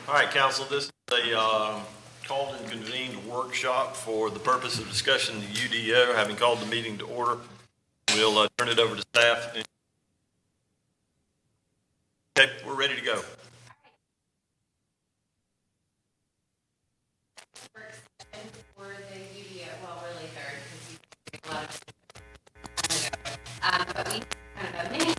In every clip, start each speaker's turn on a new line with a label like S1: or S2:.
S1: All right, council, this is a called and convened workshop for the purpose of discussing the UDO. Having called the meeting to order, we'll turn it over to staff. Okay, we're ready to go.
S2: First session for the UDO, well, really third, because we a lot of but we kind of a mini.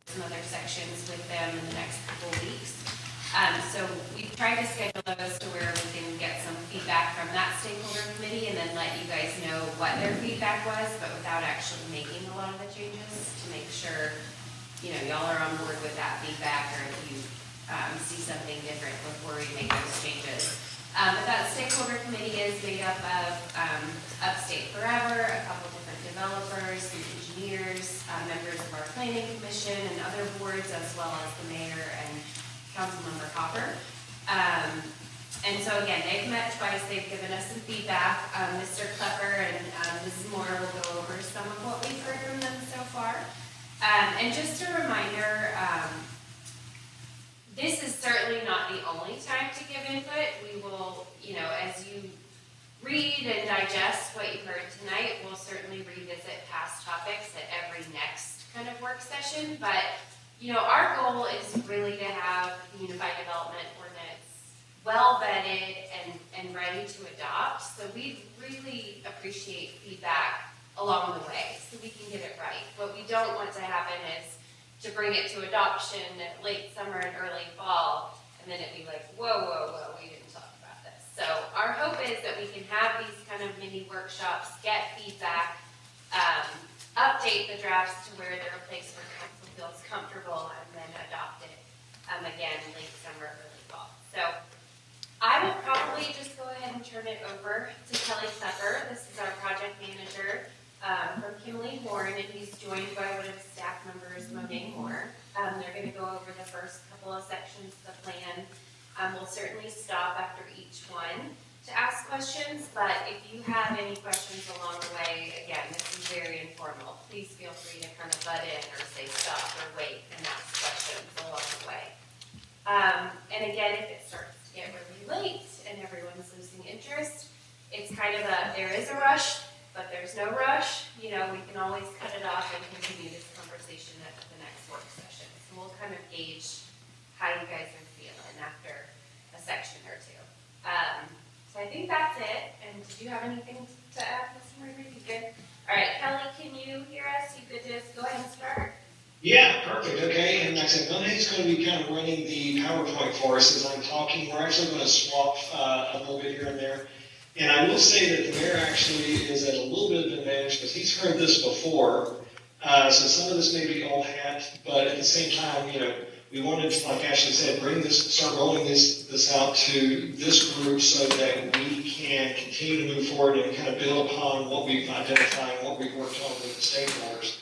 S2: Some other sections with them in the next couple of weeks. So we've tried to schedule those to where we can get some feedback from that stakeholder committee and then let you guys know what their feedback was, but without actually making a lot of the changes to make sure, you know, y'all are on board with that feedback, or if you see something different before we make those changes. But that stakeholder committee is made up of Upstate Forever, a couple different developers, some engineers, members of our planning commission and other boards, as well as the mayor and Councilmember Hopper. And so again, they've met twice, they've given us some feedback. Mr. Klepper and Mrs. Moore will go over some of what we've heard from them so far. And just a reminder, this is certainly not the only time to give input. We will, you know, as you read and digest what you heard tonight, we'll certainly revisit past topics at every next kind of work session. But, you know, our goal is really to have the Unified Development Ordinance well vetted and ready to adopt. So we really appreciate feedback along the way so we can get it right. What we don't want to happen is to bring it to adoption at late summer and early fall, and then it be like, whoa, we didn't talk about this. So our hope is that we can have these kind of mini workshops, get feedback, update the drafts to where they're a place where council feels comfortable, and then adopt it again late summer, early fall. So I will probably just go ahead and turn it over to Kelly Klepper. This is our project manager from Kimberly Horn, and he's joined by one of his staff members, Monet Moore. They're going to go over the first couple of sections of the plan. We'll certainly stop after each one to ask questions, but if you have any questions along the way, again, this is very informal. Please feel free to kind of butt in or say stop or wait and ask questions along the way. And again, if it starts to get really late and everyone's losing interest, it's kind of there is a rush, but there's no rush. You know, we can always cut it off and continue this conversation at the next work session. So we'll kind of gauge how you guys are feeling after a section or two. So I think that's it. And did you have anything to add, Mr. Murray? You good? All right, Kelly, can you hear us? You could just go ahead and start.
S3: Yeah, perfect. Okay, and like I said, Monet's going to be kind of running the PowerPoint for us as I'm talking. We're actually going to swap a little bit here and there. And I will say that the mayor actually is at a little bit of an advantage because he's heard this before. So some of this may be old hat, but at the same time, you know, we wanted to, like Ashley said, start rolling this out to this group so that we can continue to move forward and kind of build upon what we've identified and what we've worked on with the stakeholders.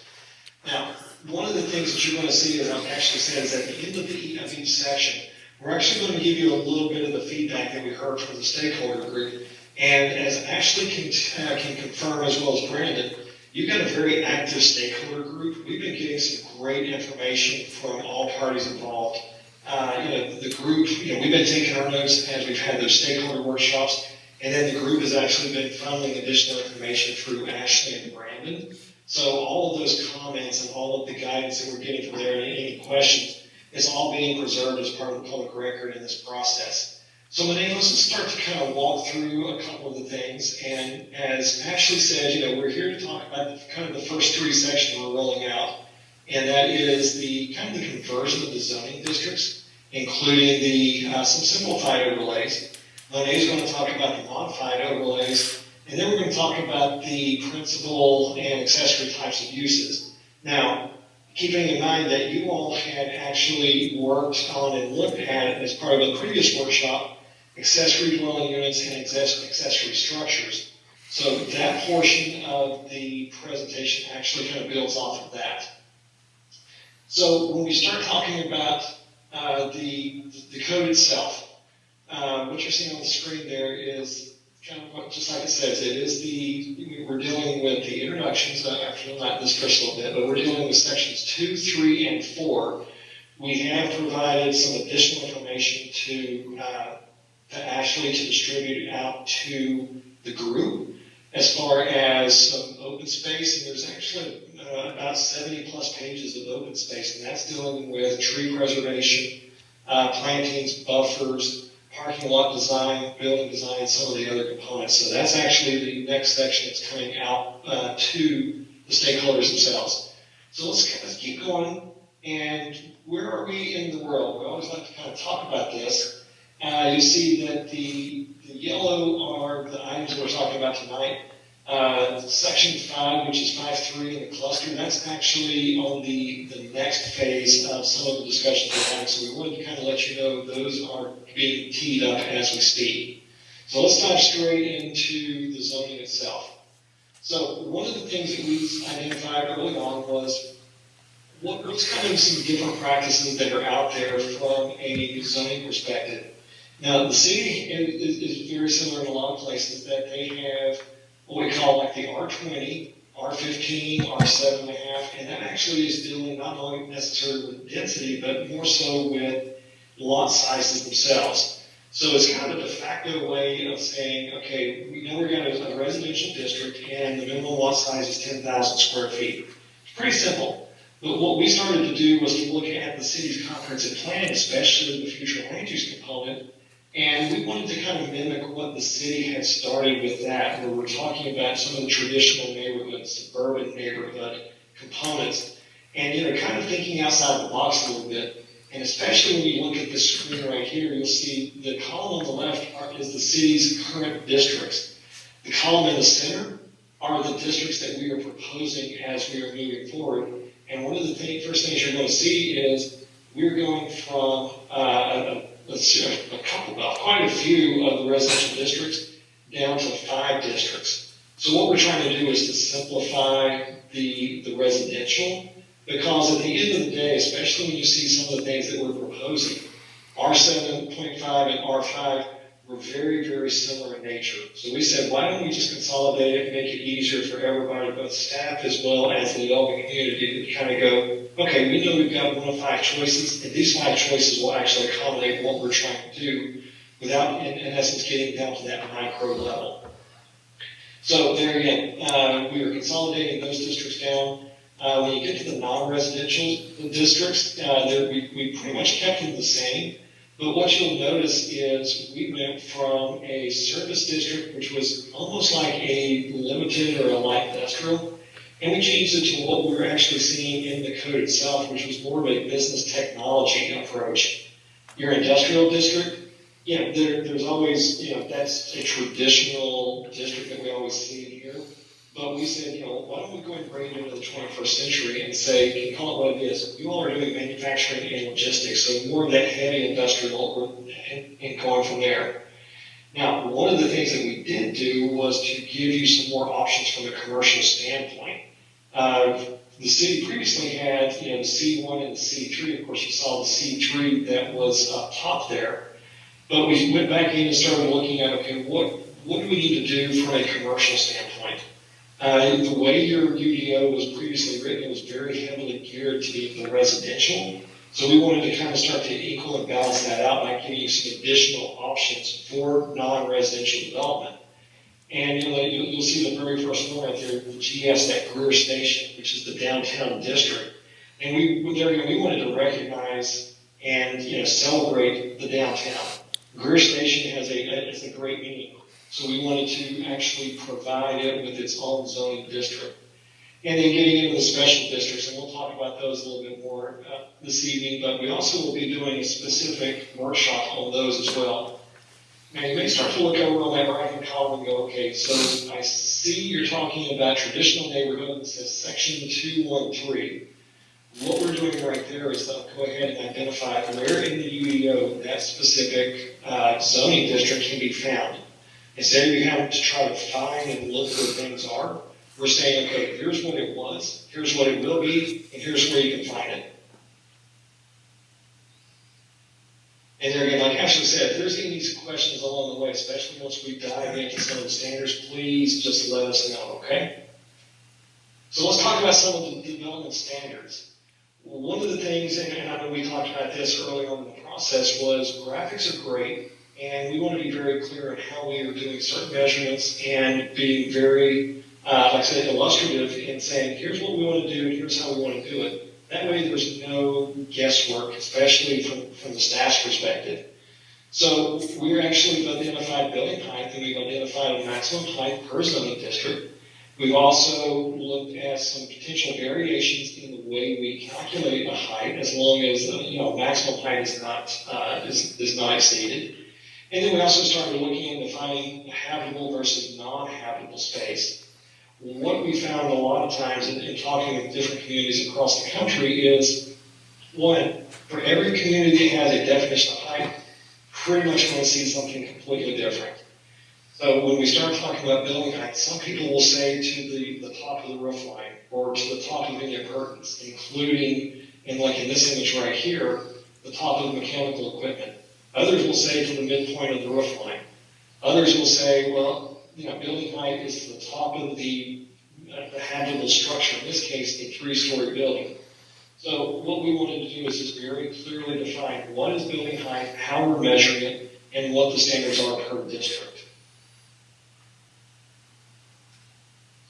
S3: Now, one of the things that you're going to see, as I actually said, is at the end of each section, we're actually going to give you a little bit of the feedback that we heard from the stakeholder group. And as Ashley can confirm, as well as Brandon, you've got a very active stakeholder group. We've been getting some great information from all parties involved. You know, the group, you know, we've been taking our notes as we've had those stakeholder workshops, and then the group has actually been funneling additional information through Ashley and Brandon. So all of those comments and all of the guidance that we're getting from there and any questions is all being preserved as part of the public record in this process. So Monet, let's just start to kind of walk through a couple of the things. And as Ashley said, you know, we're here to talk about kind of the first three sections we're rolling out. And that is the kind of the conversion of the zoning districts, including the some simplified overlays. Monet is going to talk about the modified overlays. And then we're going to talk about the principal and accessory types of uses. Now, keeping in mind that you all had actually worked on and looked at, as part of a previous workshop, accessory dwelling units and accessory structures. So that portion of the presentation actually kind of builds off of that. So when we start talking about the code itself, what you're seeing on the screen there is kind of what, just like it says, it is we're dealing with the introductions, actually not this first little bit, but we're dealing with sections 2, 3, and 4. We have provided some additional information to Ashley to distribute out to the group as far as some open space, and there's actually about 70 plus pages of open space, and that's dealing with tree preservation, plantings, buffers, parking lot design, building design, some of the other components. So that's actually the next section that's coming out to the stakeholders themselves. So let's keep going. And where are we in the world? We always like to kind of talk about this. You see that the yellow are the items we're talking about tonight. Section 5, which is 5.3 in the cluster, that's actually on the next phase of some of the discussions we're having. So we wanted to kind of let you know those are being teed up as we speak. So let's dive straight into the zoning itself. So one of the things that we identified early on was what's kind of some different practices that are out there from a zoning perspective. Now, the city is very similar in a lot of places that they have what we call like the R20, R15, R7.5, and that actually is dealing not only necessarily with density, but more so with lot sizes themselves. So it's kind of a de facto way of saying, okay, we know we're got a residential district and the minimum lot size is 10,000 square feet. It's pretty simple. But what we started to do was to look at the city's comprehensive plan, especially the future land use component, and we wanted to kind of mimic what the city had started with that, where we're talking about some of the traditional neighborhood, suburban neighborhood components, and kind of thinking outside the box a little bit. And especially when you look at this screen right here, you'll see the column on the left is the city's current districts. The column in the center are the districts that we are proposing as we are moving forward. And one of the first things you're going to see is we're going from quite a few of the residential districts down to 5 districts. So what we're trying to do is to simplify the residential, because at the end of the day, especially when you see some of the things that we're proposing, R7.5 and R5 were very, very similar in nature. So we said, why don't we just consolidate it and make it easier for everybody, both staff as well as the development community, to kind of go, okay, we know we've got 1 of 5 choices, and these 5 choices will actually accommodate what we're trying to do without, in essence, getting down to that micro level. So there again, we are consolidating those districts down. When you get to the non-residential districts, we pretty much kept them the same. But what you'll notice is we went from a service district, which was almost like a limited or a light industrial, and we changed it to what we were actually seeing in the code itself, which was more of a business technology approach. Your industrial district, there's always, that's a traditional district that we always see in here. But we said, why don't we go and bring it into the 21st century and say, call it what it is. You all are doing manufacturing and logistics, so more of that heavy industrial and going from there. Now, one of the things that we did do was to give you some more options from a commercial standpoint. The city previously had, the C1 and the C3. Of course, you saw the C3 that was up top there. But we went back in and started looking at, okay, what do we need to do from a commercial standpoint? The way your UDO was previously written, it was very heavily geared to the residential. So we wanted to kind of start to equal and balance that out by giving you some additional options for non-residential development. And you'll see the very first one right there, the GS at Greer Station, which is the downtown district. And we wanted to recognize and celebrate the downtown. Greer Station has a great meaning. So we wanted to actually provide it with its own zoning district. And then getting into the special districts, and we'll talk about those a little bit more this evening, but we also will be doing a specific workshop on those as well. Now, you may start to look over on that right-hand column and go, okay, so I see you're talking about traditional neighborhood. It says section 213. What we're doing right there is go ahead and identify where in the UDO that specific zoning district can be found. Instead of you having to try to find and look where things are, we're saying, okay, here's what it was, here's what it will be, and here's where you can find it. And there again, like Ashley said, if there's any questions along the way, especially once we dive into some of the standards, please just let us know, okay? So let's talk about some of the development standards. One of the things, and I know we talked about this early on in the process, was graphics are great, and we want to be very clear on how we are doing certain measurements and being very, like I said, illustrative in saying, here's what we want to do, here's how we want to do it. That way there's no guesswork, especially from the staff's perspective. So we've actually identified building height, and we've identified a maximum height per zoning district. We've also looked at some potential variations in the way we calculate a height, as long as maximum height is not exceeded. And then we also started looking at defining habitable versus non-habitable space. What we found a lot of times in talking with different communities across the country is, one, for every community that has a definition of height, pretty much going to see something completely different. So when we start talking about building height, some people will say to the top of the roof line or to the top of any appurtenance, including, and like in this image right here, the top of the mechanical equipment. Others will say to the midpoint of the roof line. Others will say, well, building height is to the top of the habitable structure, in this case, a 3-story building. So what we wanted to do is just very clearly define what is building height, how we're measuring it, and what the standards are per district.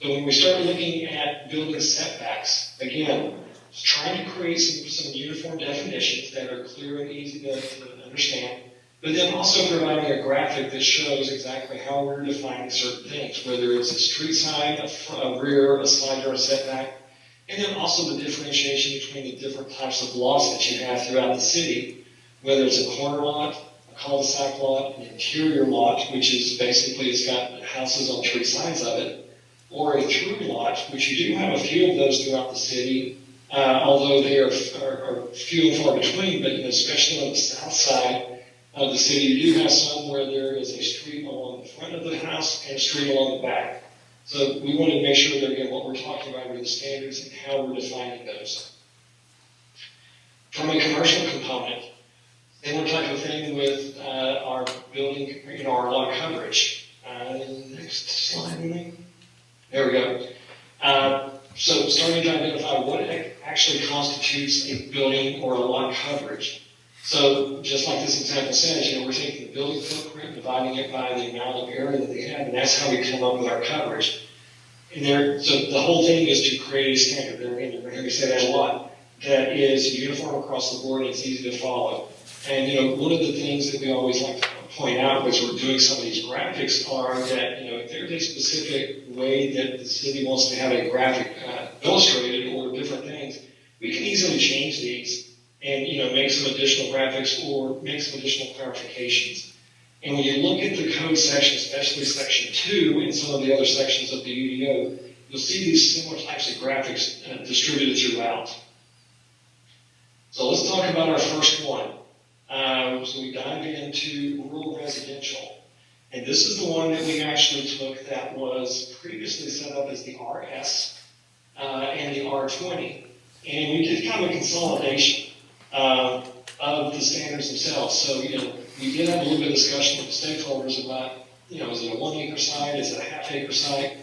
S3: So when we start looking at building setbacks, again, trying to create some uniform definitions that are clear and easy to understand, but then also providing a graphic that shows exactly how we're defining certain things, whether it's a street side, a rear, a side yard setback, and then also the differentiation between the different types of lots that you have throughout the city, whether it's a corner lot, a cul-de-sac lot, an interior lot, which is basically it's got houses on 3 sides of it, or a through lot, which you do have a few of those throughout the city, although they are few and far between, but especially on the south side of the city, you do have some where there is a street along the front of the house and a street along the back. So we want to make sure that, again, what we're talking about are the standards and how we're defining those. From a commercial component, similar type of thing with our building, our lot coverage. Next slide, maybe. There we go. So starting to identify what actually constitutes a building or a lot coverage. So just like this example says, we're taking the building footprint, dividing it by the amount of area that they have, and that's how we come up with our coverage. So the whole thing is to create a standard. You're going to hear me say that a lot. That is uniform across the board and it's easy to follow. And one of the things that we always like to point out as we're doing some of these graphics are that if there's a specific way that the city wants to have a graphic illustrated or different things, we can easily change these and make some additional graphics or make some additional clarifications. And when you look at the code section, especially section 2 and some of the other sections of the UDO, you'll see these similar types of graphics distributed throughout. So let's talk about our first one. So we dive into rural residential. And this is the one that we actually took that was previously set up as the RS and the R20. And we did kind of a consolidation of the standards themselves. So, we did have a little bit of discussion with the stakeholders about, is it a 1 acre site? Is it a half acre site?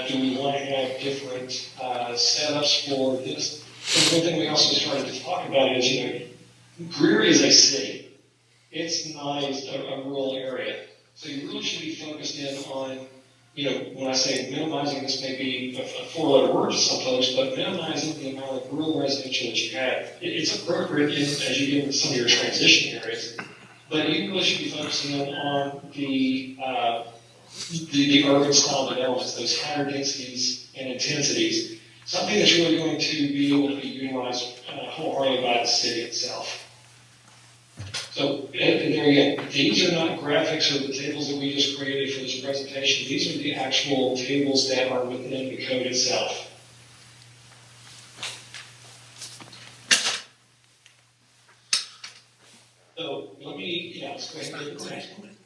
S3: Do we want to have different setups for this? And one thing we also started to talk about is, Greer is a city. It's not a rural area. So you really should be focused in on, when I say minimizing, this may be a 4-letter word to some folks, but minimizing the amount of rural residential that you have. It's appropriate as you get into some of your transition areas, but you really should be focusing on the urban style developments, those higher densities and intensities, something that's really going to be able to be utilized wholeheartedly by the city itself. So, and there again, these are not graphics or the tables that we just created for this presentation. These are the actual tables that are within the code itself. So let me, let's go ahead and get the next one.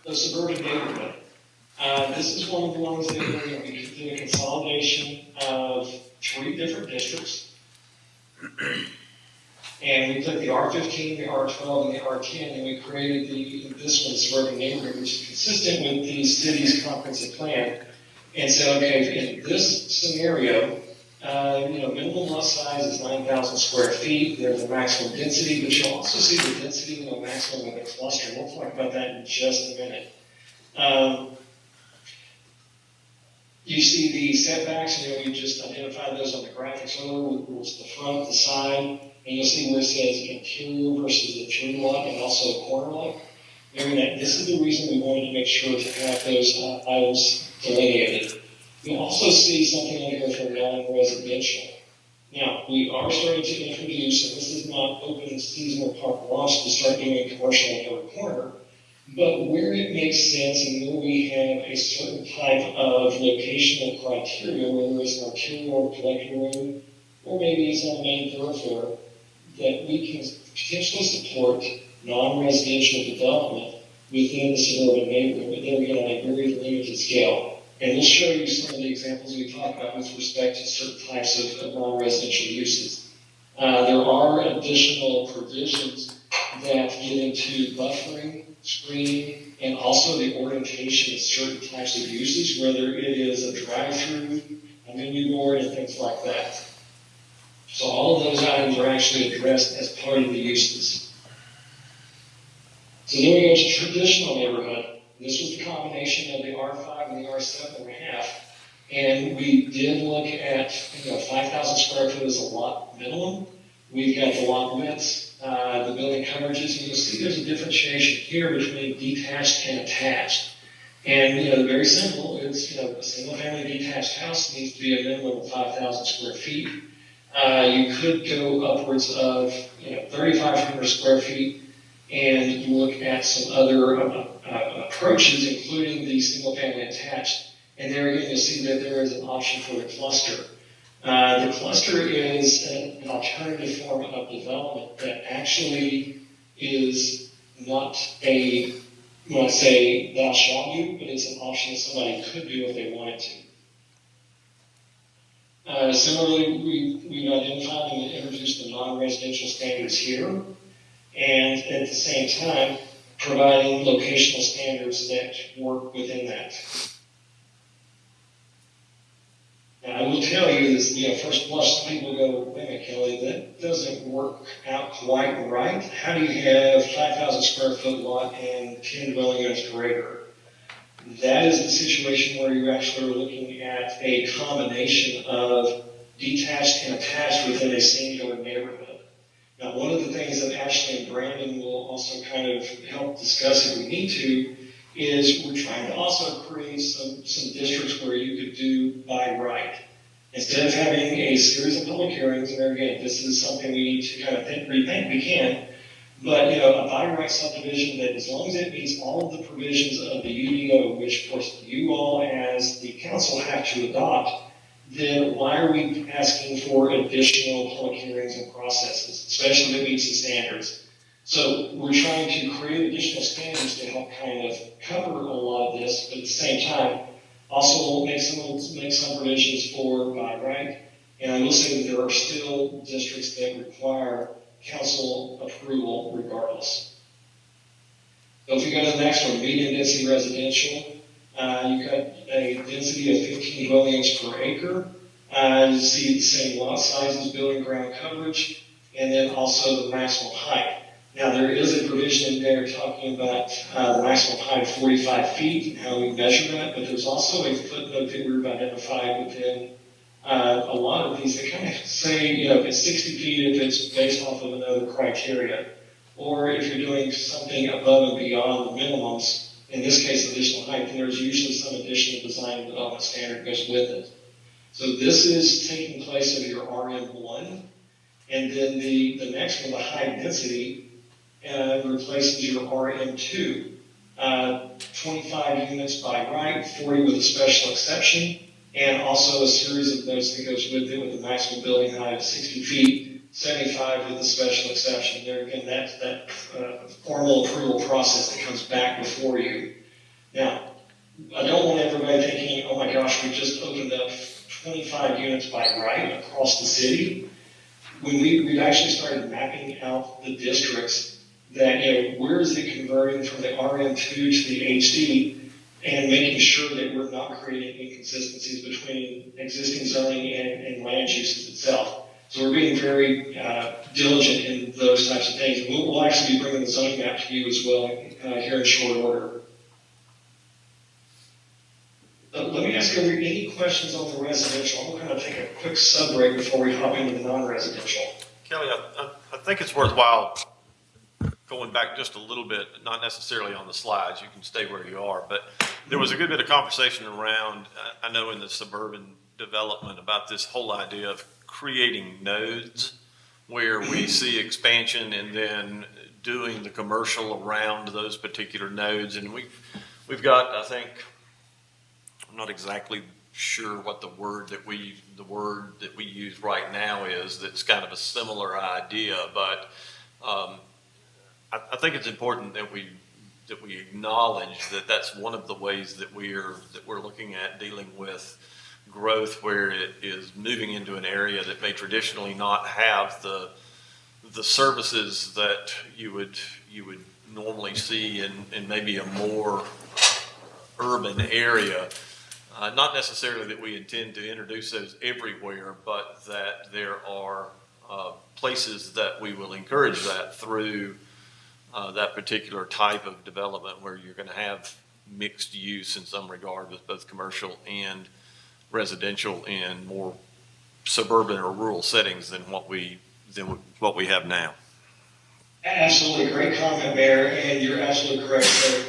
S3: The suburban neighborhood. This is one of the ones that we're going to be doing a consolidation of 3 different districts. And we took the R15, the R12, and the R10, and we created this one, the suburban neighborhood, which is consistent with the city's comprehensive plan. And so, okay, in this scenario, minimum lot size is 9,000 square feet. There's a maximum density, but you'll also see the density and the maximum of the cluster. We'll talk about that in just a minute. You see the setbacks, we just identified those on the graphics earlier, with the front, the side, and you'll see where it says interior versus the through lot and also a corner lot. Remember that this is the reason we wanted to make sure to have those items delineated. We also see something on here for non-residential. Now, we are starting to introduce, and this is not open seasonal park lots to start doing commercial in every corner, but where it makes sense and where we have a certain type of locational criteria, whether it's an arterial or collector road, or maybe it's on the main thoroughfare, that we can potentially support non-residential development within the suburban neighborhood, but then again on a very limited scale. And we'll show you some of the examples we talked about with respect to certain types of non-residential uses. There are additional provisions that get into buffering, screening, and also the orientation of certain types of uses, whether it is a drive-through, a menu board, and things like that. So all of those items are actually addressed as part of the uses. So then we go to traditional neighborhood. This was the combination of the R5 and the R7.5. And we did look at, 5,000 square foot is a lot minimum. We've got the lot widths, the building coverages, and you'll see there's a differentiation here between detached and attached. And, very simple, it's, a single family detached house needs to be a minimum of 5,000 square feet. You could go upwards of, 3,500 square feet, and you look at some other approaches, including the single family attached. And there again, you'll see that there is an option for the cluster. The cluster is an alternative form of development that actually is not when I say thou shalt do, but it's an option that somebody could do if they wanted to. Similarly, we've identified and introduced the non-residential standards here, and at the same time, providing locational standards that work within that. Now, I will tell you this, first blush, some people go, wait a minute, Kelly, that doesn't work out quite right. How do you have 5,000 square foot lot and 10 dwelling units per acre? That is the situation where you're actually looking at a combination of detached and attached within a singular neighborhood. Now, one of the things that Ashley and Brandon will also kind of help discuss if we need to is we're trying to also create some districts where you could do by right. Instead of having a series of public hearings, and again, this is something we need to kind of rethink we can, but a by right subdivision that as long as it meets all of the provisions of the UDO, which of course you all as the council have to adopt, then why are we asking for additional public hearings and processes, especially if it meets the standards? So we're trying to create additional standards to help kind of cover a lot of this, but at the same time, also make some provisions for by right. And I will say that there are still districts that require council approval regardless. So if you go to the next one, medium density residential, you've got a density of 15 dwelling units per acre. You see the same lot sizes, building ground coverage, and then also the maximum height. Now, there is a provision in there talking about the maximum height of 45 feet and how we measure that, but there's also a footnote that we've identified within a lot of these that kind of say, if it's 60 feet, if it's based off of another criteria, or if you're doing something above and beyond the minimums, in this case, additional height, then there's usually some additional design and development standard goes with it. So this is taking place of your RM1, and then the next one, the high density, replaces your RM2. 25 units by right, 40 with a special exception, and also a series of notes that goes with it with a maximum building height of 60 feet, 75 with a special exception. There again, that's that formal approval process that comes back before you. Now, I don't want everybody thinking, oh my gosh, we just opened up 25 units by right across the city. When we've actually started mapping out the districts that, where is it converting from the RM2 to the HD, and making sure that we're not creating inconsistencies between existing zoning and land uses itself. So we're being very diligent in those types of things. We'll actually be bringing the zoning map to you as well here in short order. Let me ask you, are there any questions on the residential? I'm going to take a quick sub break before we hop into the non-residential.
S1: Kelly, I think it's worthwhile going back just a little bit, not necessarily on the slides, you can stay where you are, but there was a good bit of conversation around, I know in the suburban development, about this whole idea of creating nodes where we see expansion and then doing the commercial around those particular nodes. And we've got, I think, I'm not exactly sure what the word that we use right now is, that's kind of a similar idea, but I think it's important that we acknowledge that that's one of the ways that we're looking at dealing with growth, where it is moving into an area that may traditionally not have the services that you would normally see in maybe a more urban area. Not necessarily that we intend to introduce those everywhere, but that there are places that we will encourage that through that particular type of development, where you're going to have mixed use in some regard with both commercial and residential in more suburban or rural settings than what we have now.
S3: Absolutely, great comment, Mayor, and you're absolutely correct. So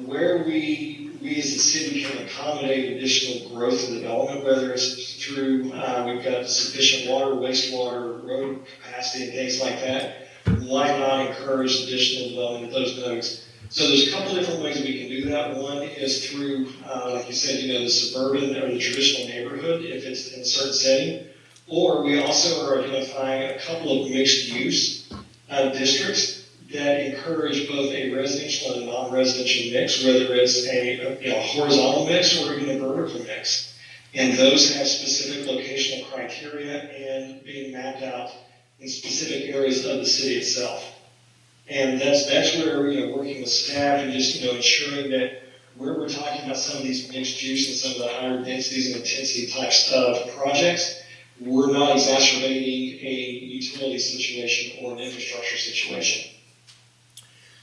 S3: where we as a city can accommodate additional growth and development, whether it's through we've got sufficient water, wastewater, road capacity, and things like that, why not encourage additional development of those nodes? So there's a couple different ways we can do that. One is through, like you said, the suburban or the traditional neighborhood, if it's in a certain setting. Or we also are identifying a couple of mixed use districts that encourage both a residential and a non-residential mix, whether it's a horizontal mix or even a vertical mix. And those have specific locational criteria and being mapped out in specific areas of the city itself. And that's where, working with staff and just, ensuring that where we're talking about some of these mixed use and some of the higher densities and intensity types of projects, we're not exacerbating a utility situation or an infrastructure situation.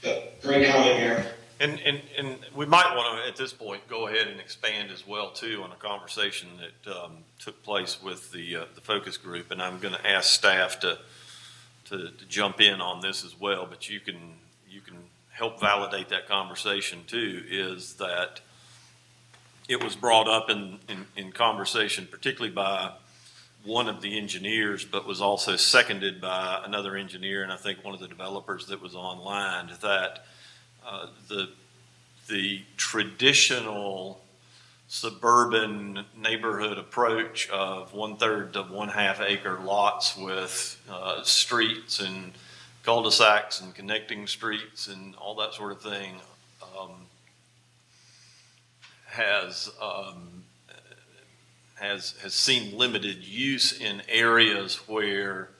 S3: But great comment, Mayor.
S1: And we might want to, at this point, go ahead and expand as well, too, on a conversation that took place with the focus group. And I'm going to ask staff to jump in on this as well, but you can help validate that conversation too. Is that it was brought up in conversation, particularly by one of the engineers, but was also seconded by another engineer, and I think one of the developers that was online, that the traditional suburban neighborhood approach of 1/3 to 1/2 acre lots with streets and cul-de-sacs and connecting streets and all that sort of thing has seen limited use in areas where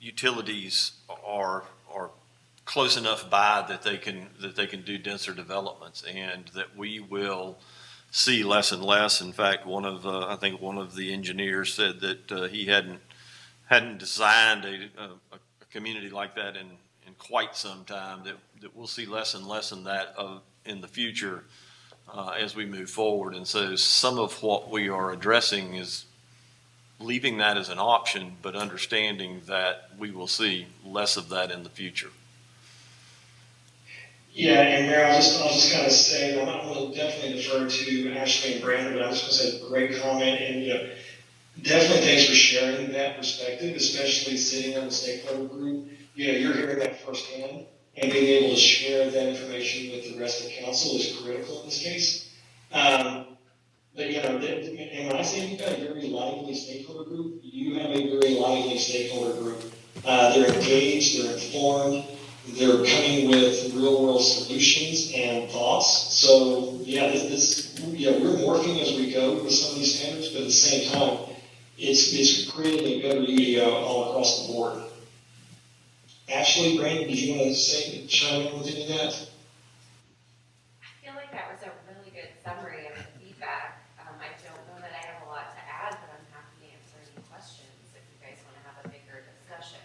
S1: utilities are close enough by that they can do denser developments, and that we will see less and less. In fact, I think one of the engineers said that he hadn't designed a community like that in quite some time. That we'll see less and less in that in the future as we move forward. And so some of what we are addressing is leaving that as an option, but understanding that we will see less of that in the future.
S3: Yeah, and Mayor, I'll just kind of say, I'm going to definitely defer to Ashley and Brandon, but I'm just going to say great comment, and definitely thanks for sharing that perspective, especially sitting on the stakeholder group. you're hearing that firsthand, and being able to share that information with the rest of the council is critical in this case. But and when I say you've got a very lively stakeholder group, you have a very lively stakeholder group. They're engaged, they're informed, they're coming with real world solutions and thoughts. So we're morphing as we go with some of these standards, but at the same time, it's creating a better UDO all across the board. Ashley, Brandon, did you want to chime in with any of that?
S2: I feel like that was a really good summary of the feedback. I don't know that I have a lot to add, but I'm happy to answer any questions if you guys want to have a bigger discussion.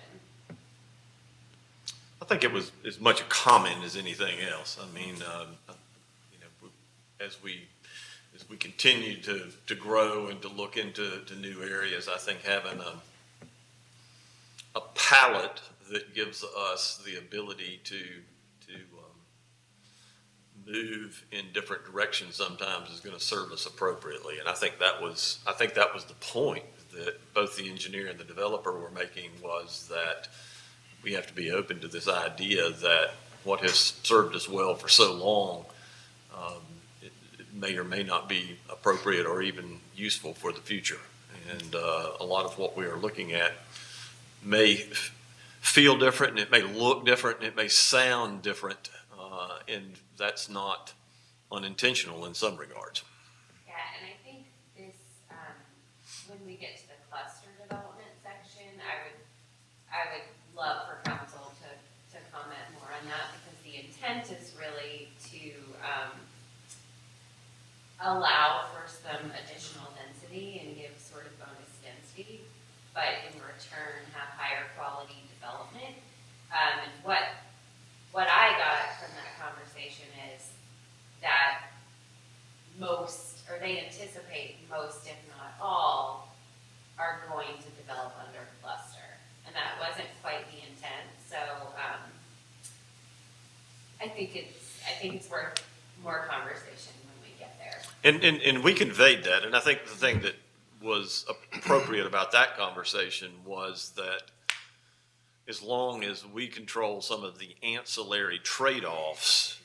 S1: I think it was as much a comment as anything else. I mean, as we continue to grow and to look into new areas, I think having a palette that gives us the ability to move in different directions sometimes is going to serve us appropriately. And I think that was the point that both the engineer and the developer were making, was that we have to be open to this idea that what has served us well for so long, it may or may not be appropriate or even useful for the future. And a lot of what we are looking at may feel different, and it may look different, and it may sound different, and that's not unintentional in some regards.
S2: Yeah, and I think this, when we get to the cluster development section, I would love for council to comment more on that, because the intent is really to allow for some additional density and give sort of bonus density, but in return have higher quality development. And what I got from that conversation is that they anticipate most, if not all, are going to develop under cluster. And that wasn't quite the intent. So I think it's worth more conversation when we get there.
S1: And we conveyed that, and I think the thing that was appropriate about that conversation was that as long as we control some of the ancillary trade-offs,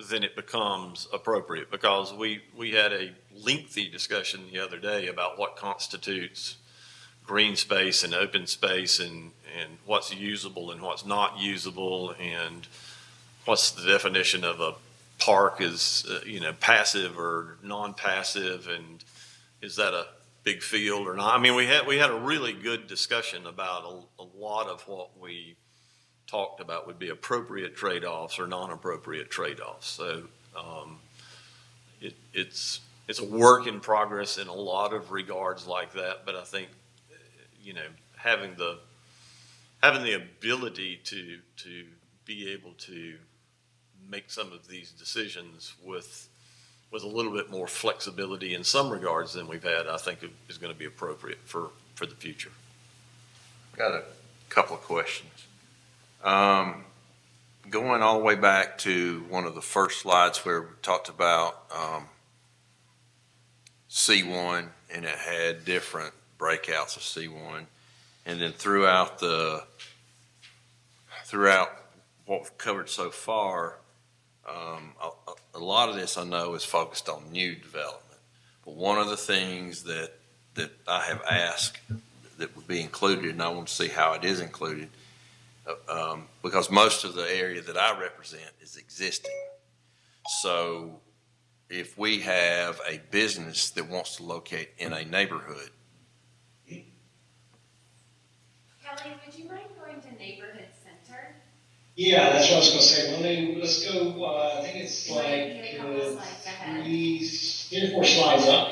S1: then it becomes appropriate, because we had a lengthy discussion the other day about what constitutes green space and open space, and what's usable and what's not usable, and what's the definition of a park is, passive or non-passive, and is that a big field or not? I mean, we had a really good discussion about a lot of what we talked about would be appropriate trade-offs or non-appropriate trade-offs. So it's a work in progress in a lot of regards like that. But I think having the ability to be able to make some of these decisions with a little bit more flexibility in some regards than we've had, I think is going to be appropriate for the future.
S4: Got a couple of questions. Going all the way back to one of the first slides where we talked about C1, and it had different breakouts of C1, and then throughout what we've covered so far, a lot of this I know is focused on new development. But one of the things that I have asked that would be included, and I want to see how it is included, because most of the area that I represent is existing. So if we have a business that wants to locate in a neighborhood.
S2: Kelly, would you mind going to neighborhood center?
S3: Yeah, that's what I was going to say. Let's go, I think it's
S2: You might get a couple slides ahead.
S3: 3 or 4 slides up.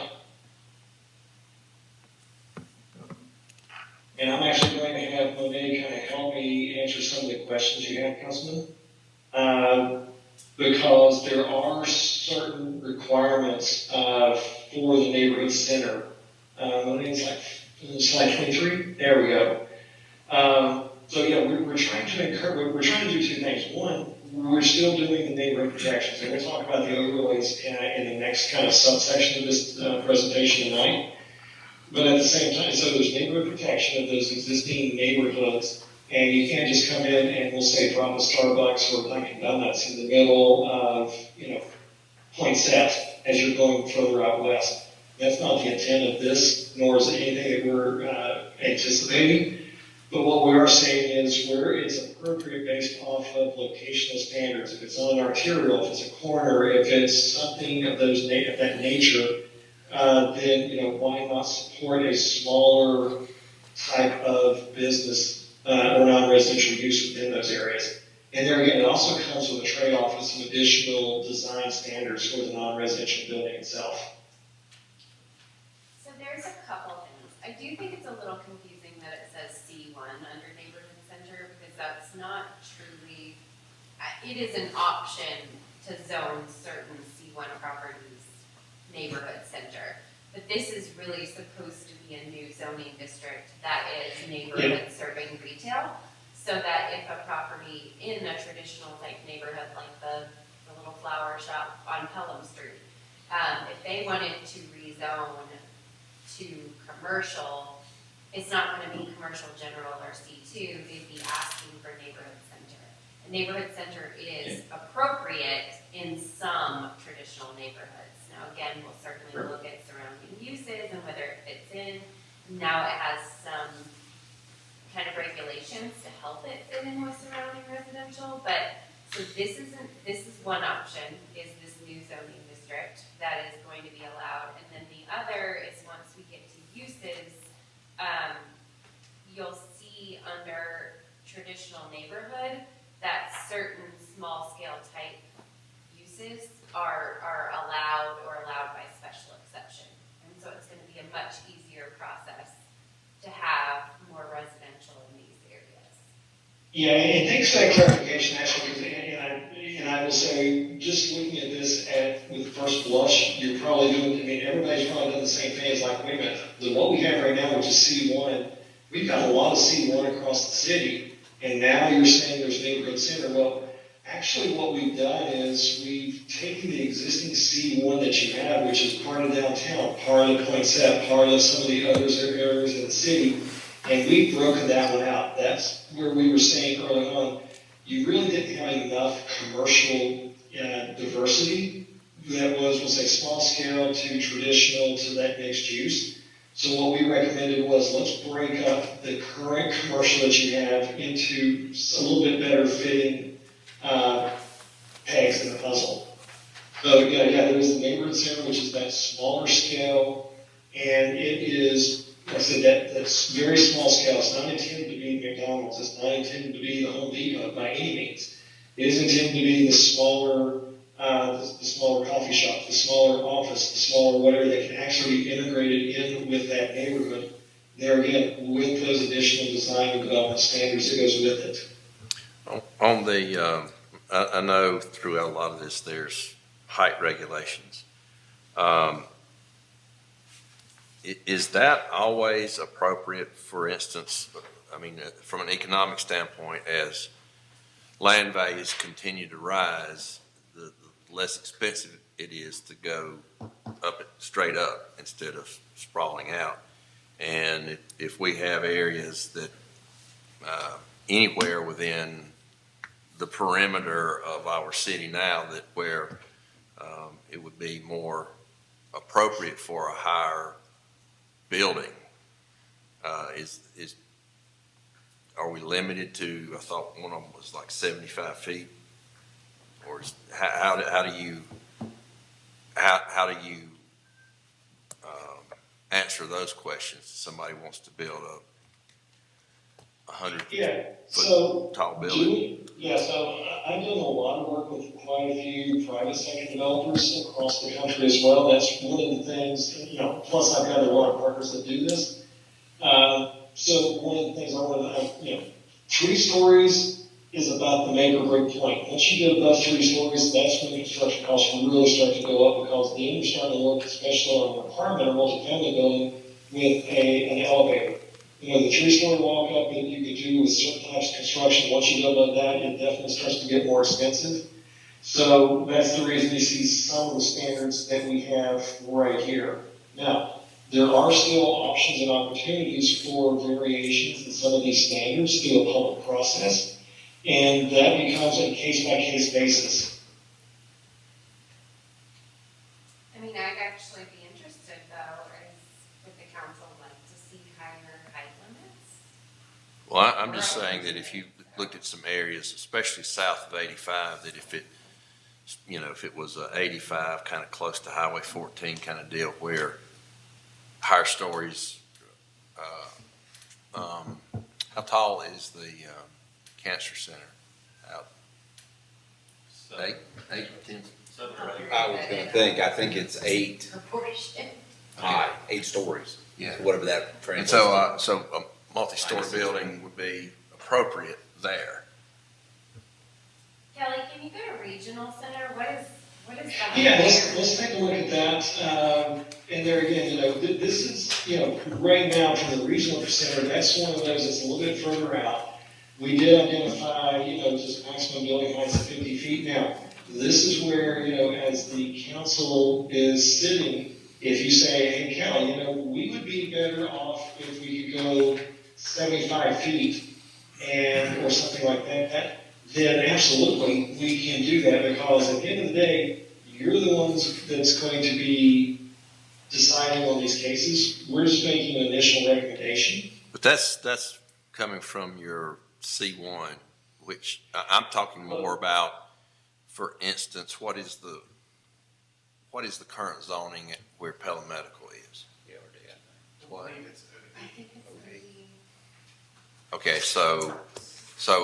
S3: And I'm actually going to have Monet kind of help me answer some of the questions you have, Councilman. Because there are certain requirements for the neighborhood center. Monet's like slide 23. There we go. So yeah, we're trying to encourage. We're trying to do 2 things. One, we're still doing the neighborhood projections, and we'll talk about the overlays in the next kind of subsection of this presentation tonight. But at the same time, so there's neighborhood protection of those existing neighborhoods, And you can't just come in and we'll say drop a Starbucks or Dunkin' Donuts in the middle of, Poinsett as you're going further out west. That's not the intent of this, nor is it anything that we're anticipating. But what we are saying is where it's appropriate based off of locational standards. If it's on an arterial, if it's a corner, if it's something of of that nature, then why not support a smaller type of business or non-residential use within those areas. And there again, it also comes with a trade-off with some additional design standards for the non-residential building itself.
S2: So there's a couple things. I do think it's a little confusing that it says C1 under neighborhood center because that's not truly, it is an option to zone certain C1 properties neighborhood center. But this is really supposed to be a new zoning district that is neighborhood serving retail. So that if a property in a traditional type neighborhood like the little flower shop on Pelham Street, if they wanted to rezone to commercial, it's not going to be commercial general or C2, they'd be asking for neighborhood center. A neighborhood center is appropriate in some traditional neighborhoods. Now again, we'll certainly look at surrounding uses and whether it fits in. Now it has some kind of regulations to help it fit in with surrounding residential, but so this is one option, is this new zoning district that is going to be allowed, and then the other is once we get to uses, you'll see under traditional neighborhood that certain small scale type uses are allowed or allowed by special exception, and so it's going to be a much easier process to have more residential in these areas.
S3: Yeah, and thanks for that clarification, actually, because and I will say, just looking at this with first blush, you're probably doing, everybody's probably done the same thing. It's like, wait a minute, what we have right now, which is C1, we've got a lot of C1 across the city, and now you're saying there's neighborhood center. Well, actually what we've done is we've taken the existing C1 that you have, which is part of downtown, part of Poinsett, part of some of the other areas of the city, and we've broken that one out. That's where we were saying early on, you really didn't have enough commercial diversity that was, we'll say, small scale to traditional to that mixed use. So what we recommended was let's break up the current commercial that you have into a little bit better fitting pegs in the puzzle. So yeah, there is the neighborhood center, which is that smaller scale, and it is, like I said, that's very small scale. It's not intended to be McDonald's. It's not intended to be the Home Depot by any means. It is intended to be the smaller coffee shop, the smaller office, the smaller whatever that can actually be integrated in with that neighborhood. There again, with those additional design and development standards that goes with it.
S4: On the, I know throughout a lot of this, there's height regulations. Is that always appropriate, for instance, from an economic standpoint, as land values continue to rise, the less expensive it is to go straight up instead of sprawling out? And if we have areas that anywhere within the perimeter of our city now that where it would be more appropriate for a higher building, are we limited to, I thought one of them was like 75 feet, or how do you answer those questions if somebody wants to build a 100-foot tall building?
S3: So I've done a lot of work with quite a few private sector developers across the country as well. That's one of the things, plus I've got a lot of partners that do this. So one of the things I want to, 3 stories is about the make or break point. Once you get above 3 stories, that's when construction costs really start to go up, because then you're starting to look, especially on an apartment or multifamily building, with an elevator. The 3-story walk up that you could do with certain types of construction, once you go above that, it definitely starts to get more expensive. So that's the reason you see some of the standards that we have right here. Now, there are still options and opportunities for variations in some of these standards through a public process, and that becomes a case-by-case basis.
S2: I mean, I'd actually be interested though, would the council like to see higher height limits?
S4: Well, I'm just saying that if you looked at some areas, especially south of 85, that if it, if it was 85, kind of close to Highway 14 kind of deal where higher stories, how tall is the cancer center out? 8, 10?
S5: I was gonna think, I think it's 8
S2: Proportion.
S5: high, 8 stories.
S4: Yeah.
S5: Whatever that
S4: And
S5: translates
S4: so,
S5: to.
S4: so a multi-story building would be appropriate there.
S2: Kelly, can you go to regional center? What is that?
S3: Yeah, let's take a look at that. And there again, this is, right now from the regional center, that's one of those that's a little bit further out. We did identify, just maximum building heights of 50 feet. Now, this is where, as the council is sitting, if you say, hey, Cal, we would be better off if we could go 75 feet or something like that, then absolutely we can do that, because at the end of the day, you're the ones that's going to be deciding on these cases. We're just making an initial recommendation.
S4: But that's coming from your C1, which I'm talking more about, for instance, what is the current zoning where Pelham Medical is? What?
S2: I think it's 30.
S4: Okay, so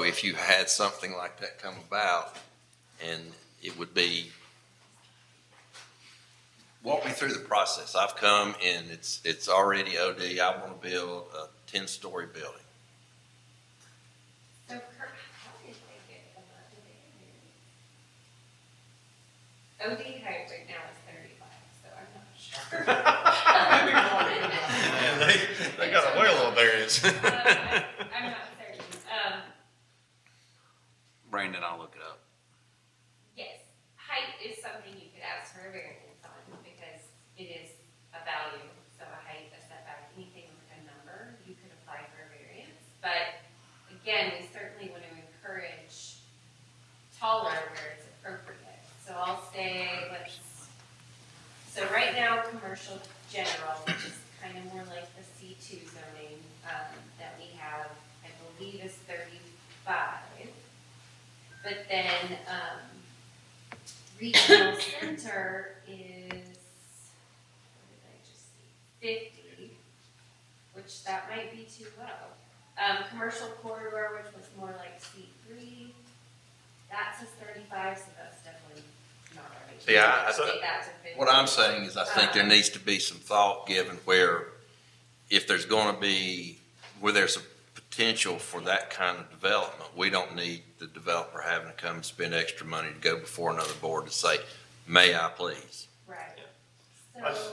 S4: if you had something like that come about, and it would be, walk me through the process. I've come and it's already OD. I want to build a 10-story building.
S2: So, Kurt, how did they get them up to there? OD height right now is 35, so I'm not sure.
S1: And they got a way little variance.
S2: I'm not certain.
S5: Brandon, I'll look it up.
S2: Yes, height is something you could ask for a variance on because it is a value. So a height, a setback, anything with a number, you could apply for a variance. But again, we certainly want to encourage taller where it's appropriate. So I'll say so right now, commercial general, which is kind of more like the C2 zoning that we have, I believe is 35. But then regional center is, what did I just see? 50, which that might be too low. Commercial corridor, which was more like C3, that says 35, so that's definitely not right.
S4: See,
S2: Say that to 50.
S4: What I'm saying is I think there needs to be some thought given where if there's going to be, where there's a potential for that kind of development, we don't need the developer having to come and spend extra money to go before another board to say, may I please?
S2: Right.
S1: I
S2: So,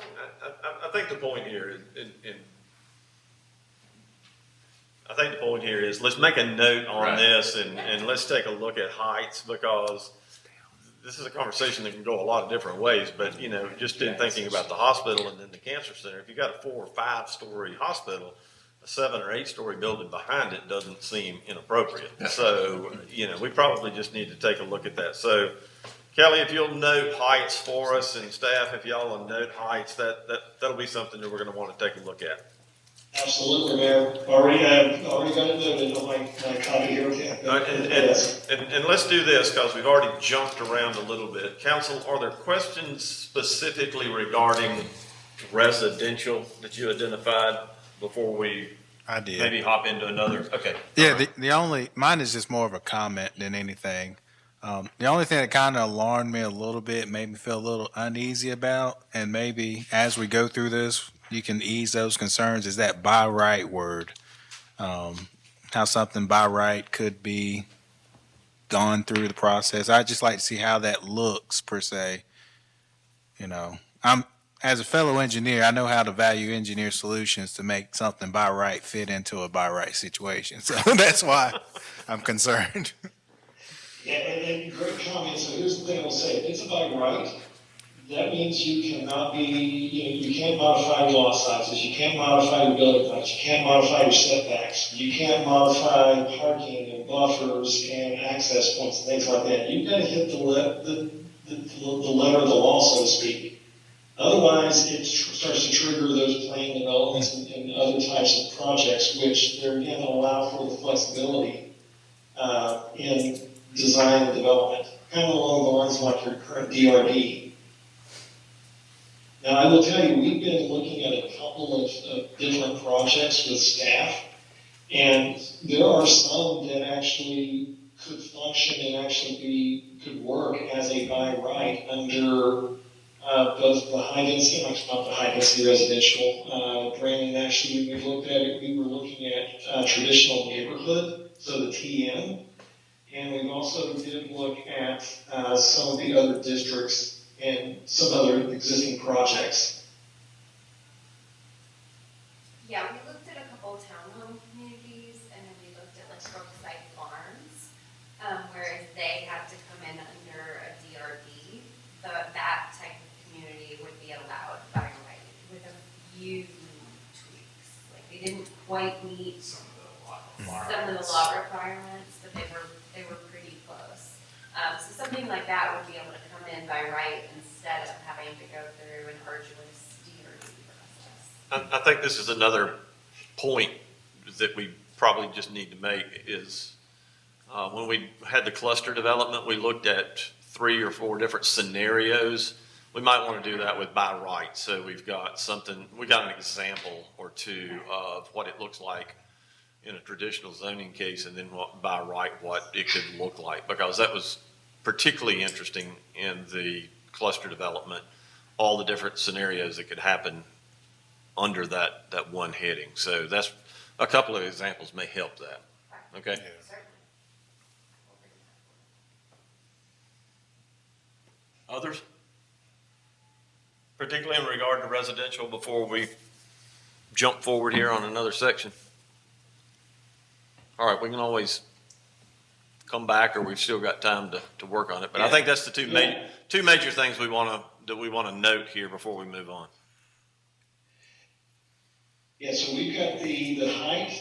S1: think the point here, I think the point here is, let's make a note on
S5: Right.
S1: this and let's take a look at heights, because this is a conversation that can go a lot of different ways, but, just in thinking about the hospital and then the cancer center, if you got a 4 or 5 story hospital, a 7 or 8 story building behind it doesn't seem inappropriate. So, we probably just need to take a look at that. So Kelly, if you'll note heights for us, and staff, if y'all will note heights, that'll be something that we're gonna wanna take a look at.
S3: Absolutely, Mayor. Already got it noted on my copy here. Okay. Yes.
S1: And let's do this, because we've already jumped around a little bit. Council, are there questions specifically regarding residential that you identified before we
S6: I did.
S1: maybe hop into another? Okay.
S6: Yeah, mine is just more of a comment than anything. The only thing that kind of alarmed me a little bit, made me feel a little uneasy about, and maybe as we go through this, you can ease those concerns, is that by right word. How something by right could be gone through the process. I'd just like to see how that looks, per se. As a fellow engineer, I know how to value engineer solutions to make something by right fit into a by right situation. So that's why I'm concerned.
S3: Yeah, and great comment. So here's the thing I'll say. If it's by right, That means you cannot be, you can't modify your lot sizes, you can't modify your building heights, you can't modify your setbacks, you can't modify parking and buffers and access points and things like that. You've got to hit the letter of the law, so to speak. Otherwise, it starts to trigger those planned developments and other types of projects, which they're going to allow for the flexibility in design and development, kind of along the lines of like your current DRD. Now, I will tell you, we've been looking at a couple of different projects with staff, and there are some that actually could function and actually could work as a by right under both the high density, not the high density residential. Brandon, actually, when we looked at it, we were looking at traditional neighborhood, so the TN, and we also did look at some of the other districts and some other existing projects.
S2: Yeah, we looked at a couple townhome communities, and then we looked at like Brookside Farms, whereas they have to come in under a DRD. That type of community would be allowed by right with a few tweaks. Like they didn't quite meet some of the law requirements, but they were pretty close. So something like that would be able to come in by right instead of having to go through an arduous DRD process.
S1: I think this is another point that we probably just need to make is when we had the cluster development, we looked at 3 or 4 different scenarios. We might want to do that with by right. So we've got an example or two of what it looks like in a traditional zoning case, and then by right what it could look like, because that was particularly interesting in the cluster development, all the different scenarios that could happen under that one heading. So that's a couple of examples may help that. Okay.
S2: Certainly.
S1: Others? Particularly in regard to residential before we jump forward here on another section. All right, we can always come back, or we've still got time to work on it. But I think that's the two major things we want to note here before we move on.
S3: Yeah, so we've got the height,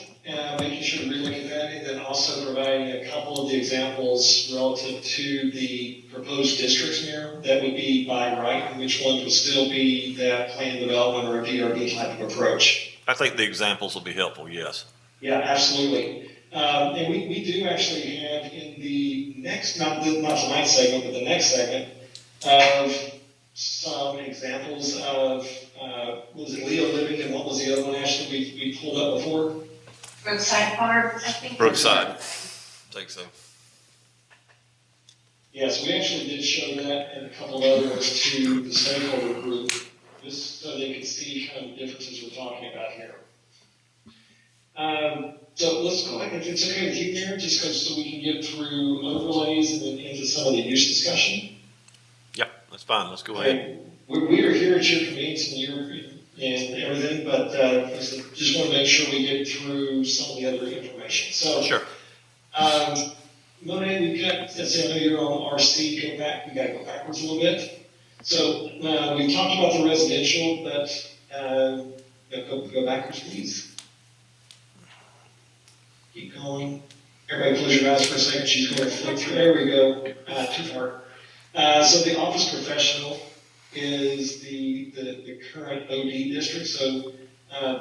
S3: making sure to relook at that, and then also providing a couple of the examples relative to the proposed districts here. That would be by right, and which ones would still be that planned development or a DRB type of approach.
S1: I think the examples will be helpful, yes.
S3: Yeah, absolutely. And we do actually have in the next, not tonight's segment, but the next segment, of some examples of, was it Leo Living, and what was the other one, Ashley, we pulled up before?
S2: Brookside Farms, I think.
S1: Brookside. Take so.
S3: Yes, we actually did show that and a couple of others to the stakeholder group, just so they could see kind of the differences we're talking about here. So let's go ahead, if it's okay with you, Mayor, just so we can get through overlays and then into some of the use discussion.
S1: Yep, that's fine. Let's go ahead.
S3: We are here at your convenience and everything, but just want to make sure we get through some of the other information. So,
S1: Sure.
S3: Monet, we've got, as I know you're on RC, we got to go backwards a little bit. So we talked about the residential, but go backwards, please. Keep going. Everybody close your eyes for a second. She's going to flip through. There we go. Too far. So the office professional is the current OD district. So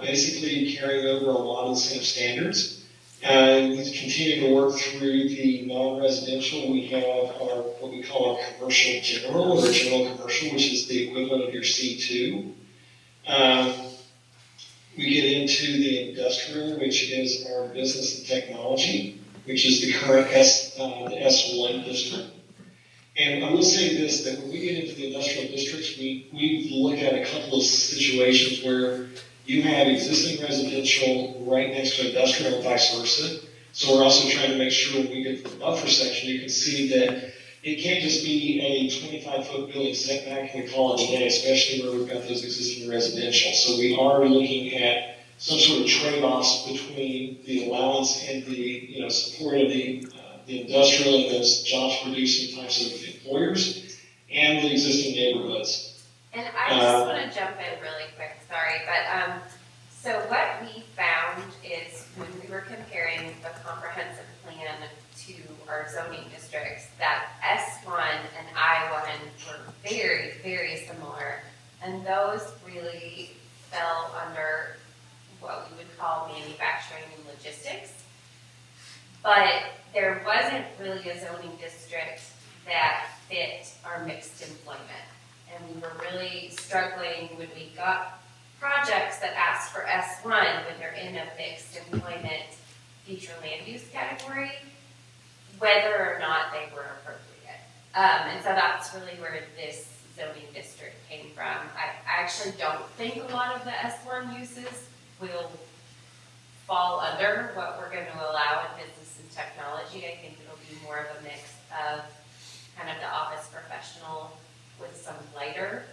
S3: basically carrying over a lot of the same standards. We continue to work through the non-residential. We have what we call our commercial general or general commercial, which is the equivalent of your C2. We get into the industrial, which is our business and technology, which is the current the S1 district. And I will say this, that when we get into the industrial districts, we look at a couple of situations where you have existing residential right next to industrial and vice versa. So we're also trying to make sure when we get to the buffer section, you can see that it can't just be a 25-foot building setback, and we call it a day, especially where we've got those existing residential. So we are looking at some sort of trade-offs between the allowance and the support of the industrial and those jobs-producing types of employers and the existing neighborhoods.
S2: And I just want to jump in really quick, sorry, but, so what we found is when we were comparing the comprehensive plan to our zoning districts, that S1 and I1 were very, very similar. And those really fell under what we would call manufacturing and logistics. But there wasn't really a zoning district that fit our mixed employment. And we were really struggling when we got projects that asked for S1 when they're in a mixed employment future land use category, whether or not they were appropriate. And so that's really where this zoning district came from. I actually don't think a lot of the S1 uses will fall under what we're going to allow in business and technology. I think it'll be more of a mix of kind of the office professional with some lighter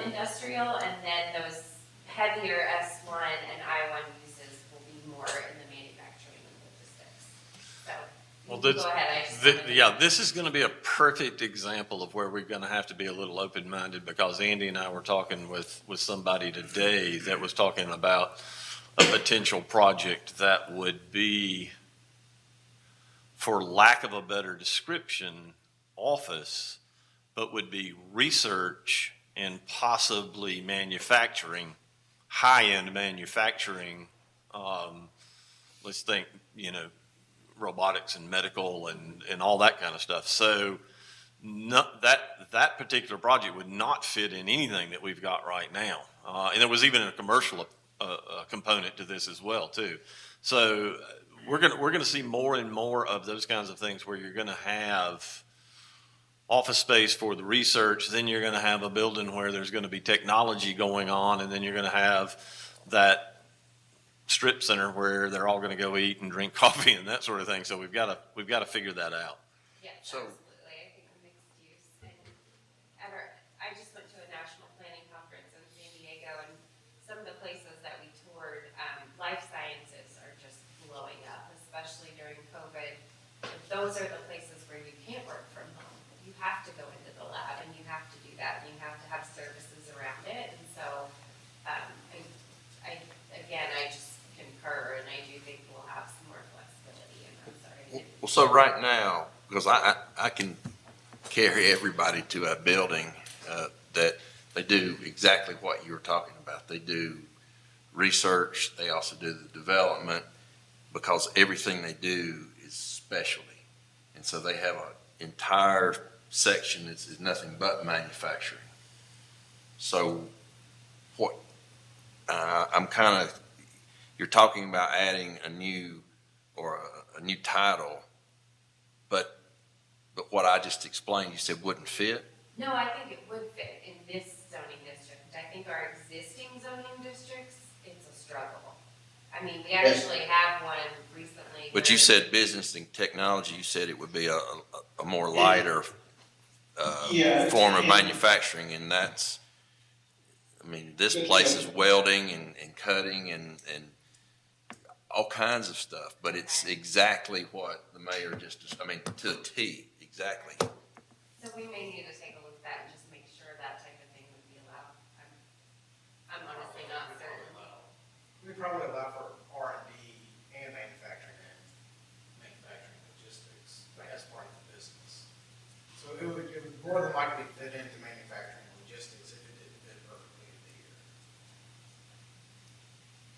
S2: industrial, and then those heavier S1 and I1 uses will be more in the manufacturing and logistics. So,
S1: Well,
S2: you can go ahead. I just wanted to-
S1: this is going to be a perfect example of where we're going to have to be a little open-minded, because Andy and I were talking with somebody today that was talking about a potential project that would be, for lack of a better description, office, but would be research and possibly manufacturing, high-end manufacturing. Let's think, robotics and medical and all that kind of stuff. So that particular project would not fit in anything that we've got right now. And there was even a commercial component to this as well too. So we're gonna see more and more of those kinds of things where you're gonna have office space for the research, then you're gonna have a building where there's gonna be technology going on, and then you're gonna have that strip center where they're all gonna go eat and drink coffee and that sort of thing. So we've gotta figure that out.
S2: Yes,
S4: So-
S2: absolutely. I think a mixed use. And I just went to a national planning conference in San Diego, and some of the places that we toured, life sciences are just blowing up, especially during COVID. And those are the places where you can't work from home. You have to go into the lab, and you have to do that, and you have to have services around it. And so, I just concur, and I do think we'll have some more flexibility. And I'm sorry.
S4: Well, so right now, because I can carry everybody to a building that they do exactly what you were talking about. They do research, they also do the development, because everything they do is specialty. And so they have an entire section that is nothing but manufacturing. So what, I'm kind of, you're talking about adding a new title, but what I just explained, you said wouldn't fit?
S2: No, I think it would fit in this zoning district. I think our existing zoning districts, it's a struggle. I mean, we actually have one recently.
S4: But you said business and technology, you said it would be a more lighter
S3: Yeah,
S4: form of
S3: and-
S4: manufacturing, and that's, I mean, this place is welding and cutting and all kinds of stuff, but it's exactly what the mayor just, I mean, to a T, exactly.
S2: So we may need to take a look at that and just make sure that type of thing would be allowed. I'm honestly not certain.
S7: We probably allow for R&D and manufacturing logistics as part of the business. So it would more than likely fit into manufacturing and logistics if it didn't fit perfectly into here.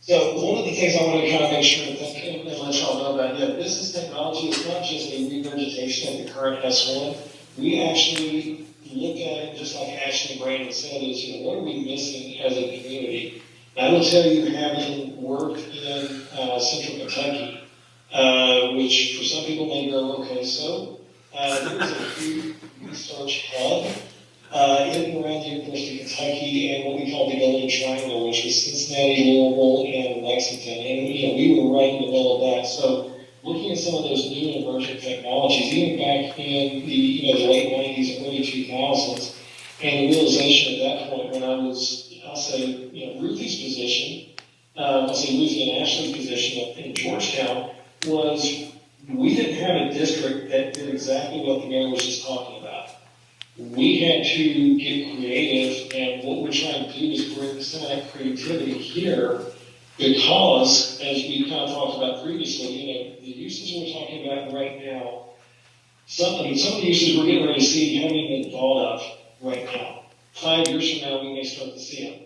S3: So one of the things I want to kind of make sure and let y'all know about, business technology is not just a regurgitation of the current S1. We actually look at it just like Ashley and Brandon said, is, what are we missing as a community? And I will tell you, having worked in central Kentucky, which for some people may go, okay, so there was a huge research hub in and around the University of Kentucky and what we call the Golden Triangle, which was Cincinnati, Louisville, and Lexington. And we were right in the middle of that. So looking at some of those new and emerging technologies, even back in the late 90s, early 2000s, and the realization at that point when I was, I'll say, Ruthie's position, I'll say Ruthie and Ashley's position up in Georgetown, was we didn't have a district that did exactly what the mayor was just talking about. we had to get creative, and what we're trying to do is bring some of that creativity here, because, as we kind of talked about previously, the uses we're talking about right now, some of the uses we're getting ready to see haven't even been thought of right now. 5 years from now, we may start to see them.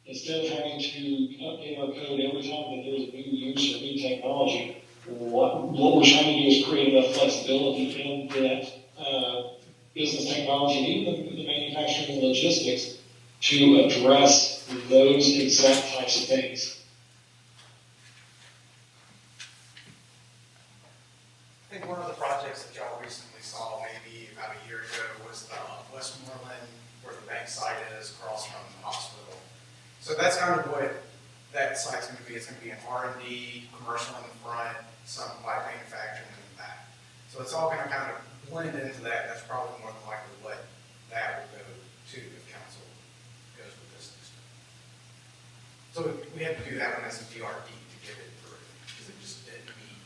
S3: Instead of having to update our code every time that there's a new use or new technology, what we're trying to do is create enough flexibility in that business technology and even the manufacturing and logistics to address those exact types of things.
S7: I think one of the projects that y'all recently saw, maybe about a year ago, was the Westmoreland, where the bank site is, across from the hospital. So that's kind of what that site's gonna be. It's gonna be an R&D, commercial in the front, some light manufacturing in the back. So it's all gonna kind of blend into that. That's probably more than likely what that will go to if council goes with this system. So we had to do that one as a DRD to get it through, because it just didn't meet.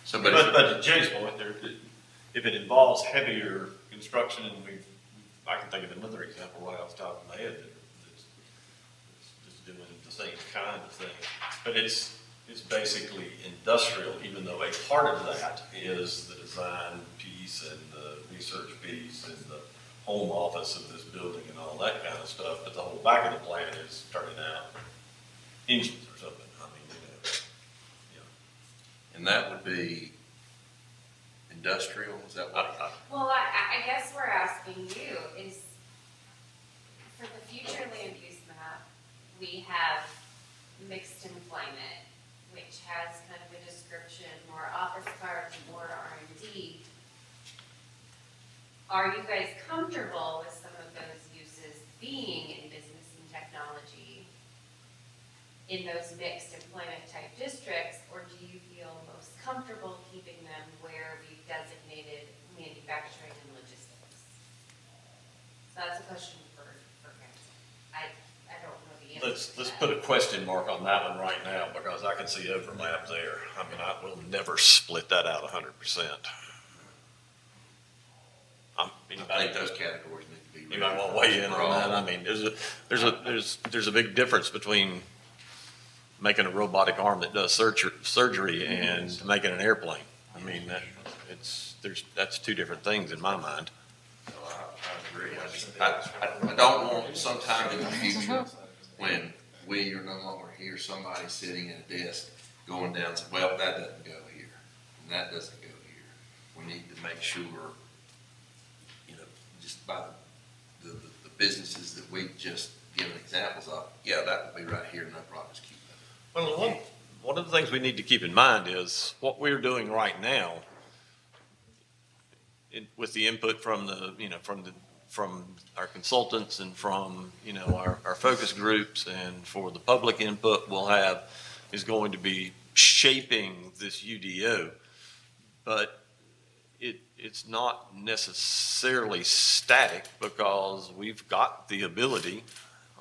S4: So,
S1: But to Jay's point, if it involves heavier construction, and I can think of another example right off the top of my head that's just doing the same kind of thing. But it's basically industrial, even though a part of that is the design piece and the research piece and the home office of this building and all that kind of stuff. But the whole back of the plant is turning out engines or something. I mean,
S4: and that would be industrial, is that what?
S2: Well, I guess we're asking you is, for the future land use map, we have mixed employment, which has kind of a description, more office parks, more R&D. Are you guys comfortable with some of those uses being in business and technology in those mixed employment type districts, or do you feel most comfortable keeping them where we've designated manufacturing and logistics? So that's a question for council. I don't know the answer.
S1: let's put a question mark on that one right now, because I can see overlap there. I mean, I will never split that out 100%.
S4: I think those categories need to be.
S1: Anybody want to weigh in on that? I mean, there's a big difference between making a robotic arm that does surgery and making an airplane. I mean, that's two different things in my mind.
S4: I agree. I don't want sometime in the future, when we are no longer here, somebody sitting at a desk going down and saying, well, that doesn't go here, and that doesn't go here. We need to make sure, just by the businesses that we've just given examples of, yeah, that would be right here, no problem, just keep that.
S1: Well, one of the things we need to keep in mind is what we're doing right now, with the input from from our consultants and from, our focus groups, and for the public input we'll have, is going to be shaping this UDO. But it's not necessarily static, because we've got the ability,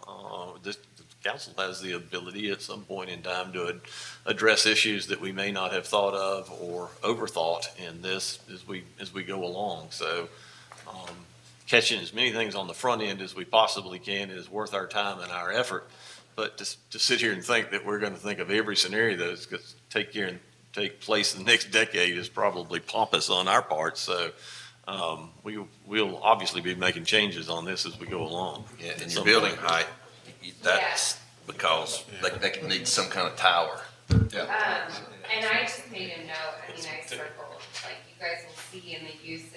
S1: the council has the ability at some point in time to address issues that we may not have thought of or overthought in this as we go along. So catching as many things on the front end as we possibly can is worth our time and our effort. But to sit here and think that we're going to think of every scenario that's going to take place in the next decade is probably pompous on our part. So we'll obviously be making changes on this as we go along.
S4: Yeah, and your building height, that's because they could need some kind of tower. Yeah.
S2: And I just made a note, I circled, like you guys will see in the uses,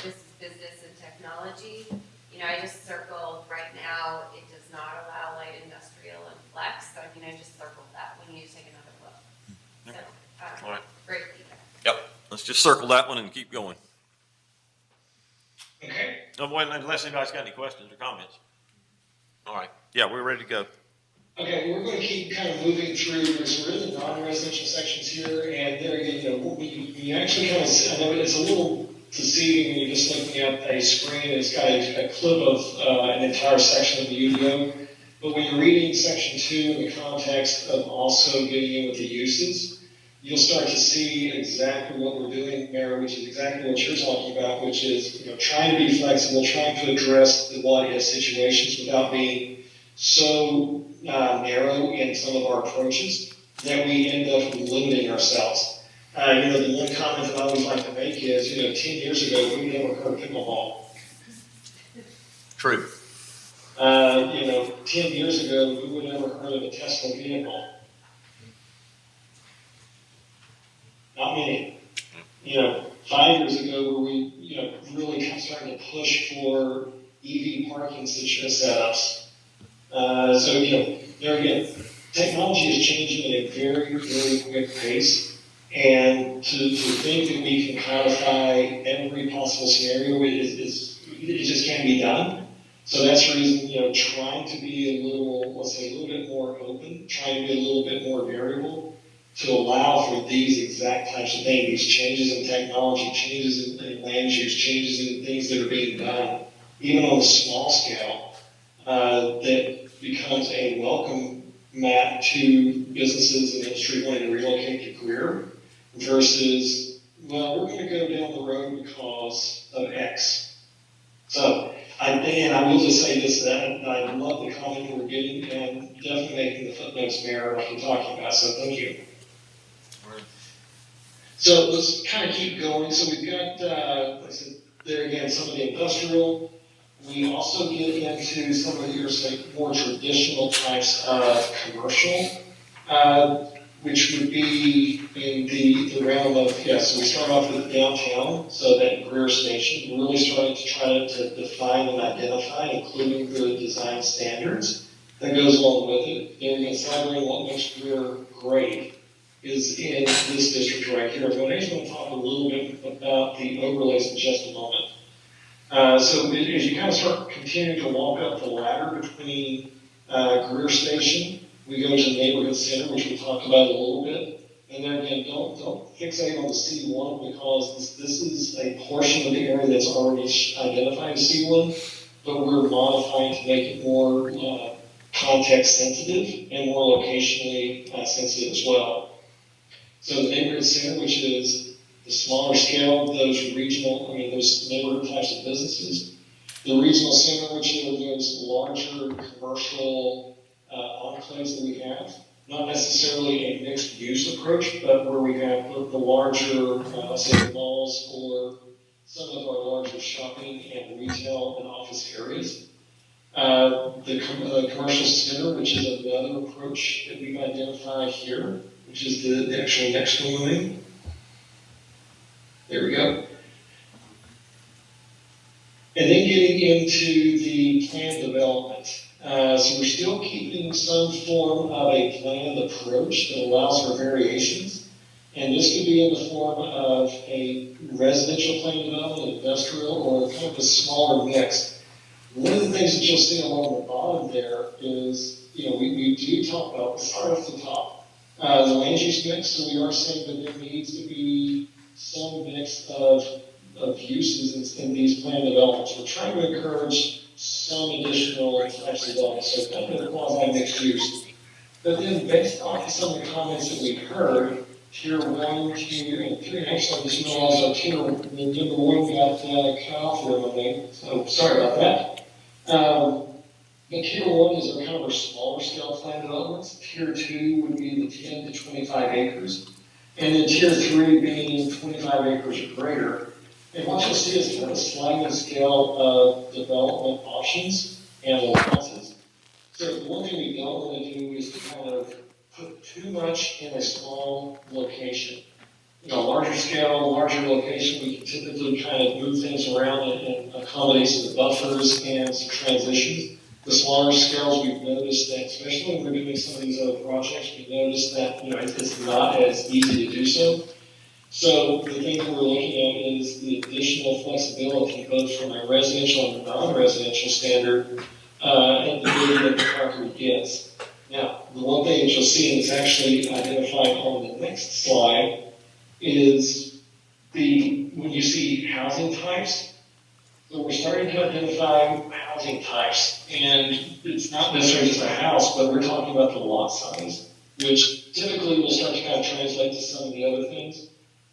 S2: this is business and technology. I just circled, right now, it does not allow light industrial and flex, so I just circled that when you take another look. So,
S1: All right.
S2: Great feedback.
S1: Yep, let's just circle that one and keep going.
S3: Okay.
S1: Unless anybody's got any questions or comments. All right, yeah, we're ready to go.
S3: Okay, we're going to keep kind of moving through. There's really non-residential sections here, and there again, we actually kind of, I know it's a little deceiving when you're just looking at a screen. It's got a clip of an entire section of the UDO, but when you're reading section 2 in the context of also getting in with the uses, you'll start to see exactly what we're doing there, which is exactly what you're talking about, which is, trying to be flexible, trying to address the what-if situations without being so narrow in some of our approaches that we end up limiting ourselves. The one comment that I always like to make is, 10 years ago, we never heard of pickleball.
S1: True.
S3: 10 years ago, we would have never heard of a Tesla vehicle. Not many. 5 years ago, were we, really kind of starting to push for EV parking setups. There again, technology is changing at a very, very quick pace. And to think that we can codify every possible scenario it just can't be done. So that's the reason, trying to be a little bit more open, trying to be a little bit more variable to allow for these exact types of things, these changes in technology, changes in land use, changes in things that are being done, even on a small scale, that becomes a welcome mat to businesses and industry wanting to relocate to Greer versus, well, we're going to go down the road because of X. So, I will just say this, that I love the comment that we're getting and definitely making the footnotes mirror what we're talking about, so thank you. So let's kind of keep going. So we've got, like I said, there again, some of the industrial. We also get into some of your more traditional types of commercial, which would be in the realm of, so we start off with downtown, so that Greer station, we're really starting to try to define and identify, including the design standards that goes along with it. And again, celebrating what makes Greer great is in this district right here. But I just want to talk a little bit about the overlays in just a moment. So as you kind of start continuing to walk up the ladder between Greer Station, we go to the neighborhood center, which we'll talk about a little bit. And then again, don't fixate on the C1 because this is a portion of the area that's already identified as C1, but we're modifying to make it more context sensitive and more locationally sensitive as well. So the neighborhood center, which is the smaller scale, those neighborhood types of businesses. The regional center, which are those larger commercial enclaves that we have. Not necessarily a mixed use approach, but where we have the larger, say, malls or some of our larger shopping and retail and office areas. The commercial center, which is another approach that we've identified here, which is the actual next one. There we go. And then getting into the planned development. So we're still keeping some form of a planned approach that allows for variations. And this could be in the form of a residential planned development, industrial, or kind of a smaller mix. One of the things that you'll see along the bottom there is, we do talk about, let's start off the top. The land use mix, so we are saying that there needs to be some mix of uses in these planned developments. We're trying to encourage some additional types of development, so kind of a quasi-mixed use. But then based off some of the comments that we've heard, tier 1, 2, and 3, actually I just realized our tier number 1 got cut off there on me, so sorry about that. But tier 1 is kind of our smaller scale planned developments. Tier 2 would be the 10 to 25 acres. And then tier 3 being 25 acres or greater. And what you'll see is kind of a sliding scale of development options and allowances. So the one thing we don't want to do is to kind of put too much in a small location. Larger scale, larger location, we can typically kind of move things around and accommodate some buffers and some transitions. The smaller scales, we've noticed that, especially when we're doing some of these other projects, we've noticed that it's not as easy to do so. So the thing that we're looking at is the additional flexibility, both from a residential and a non-residential standard, and the ability that the parker gets. Now, the one thing that you'll see, and it's actually identified on the next slide, is when you see housing types. So we're starting to identify housing types, and it's not necessarily just a house, but we're talking about the lot size. which typically will start to kind of translate to some of the other things.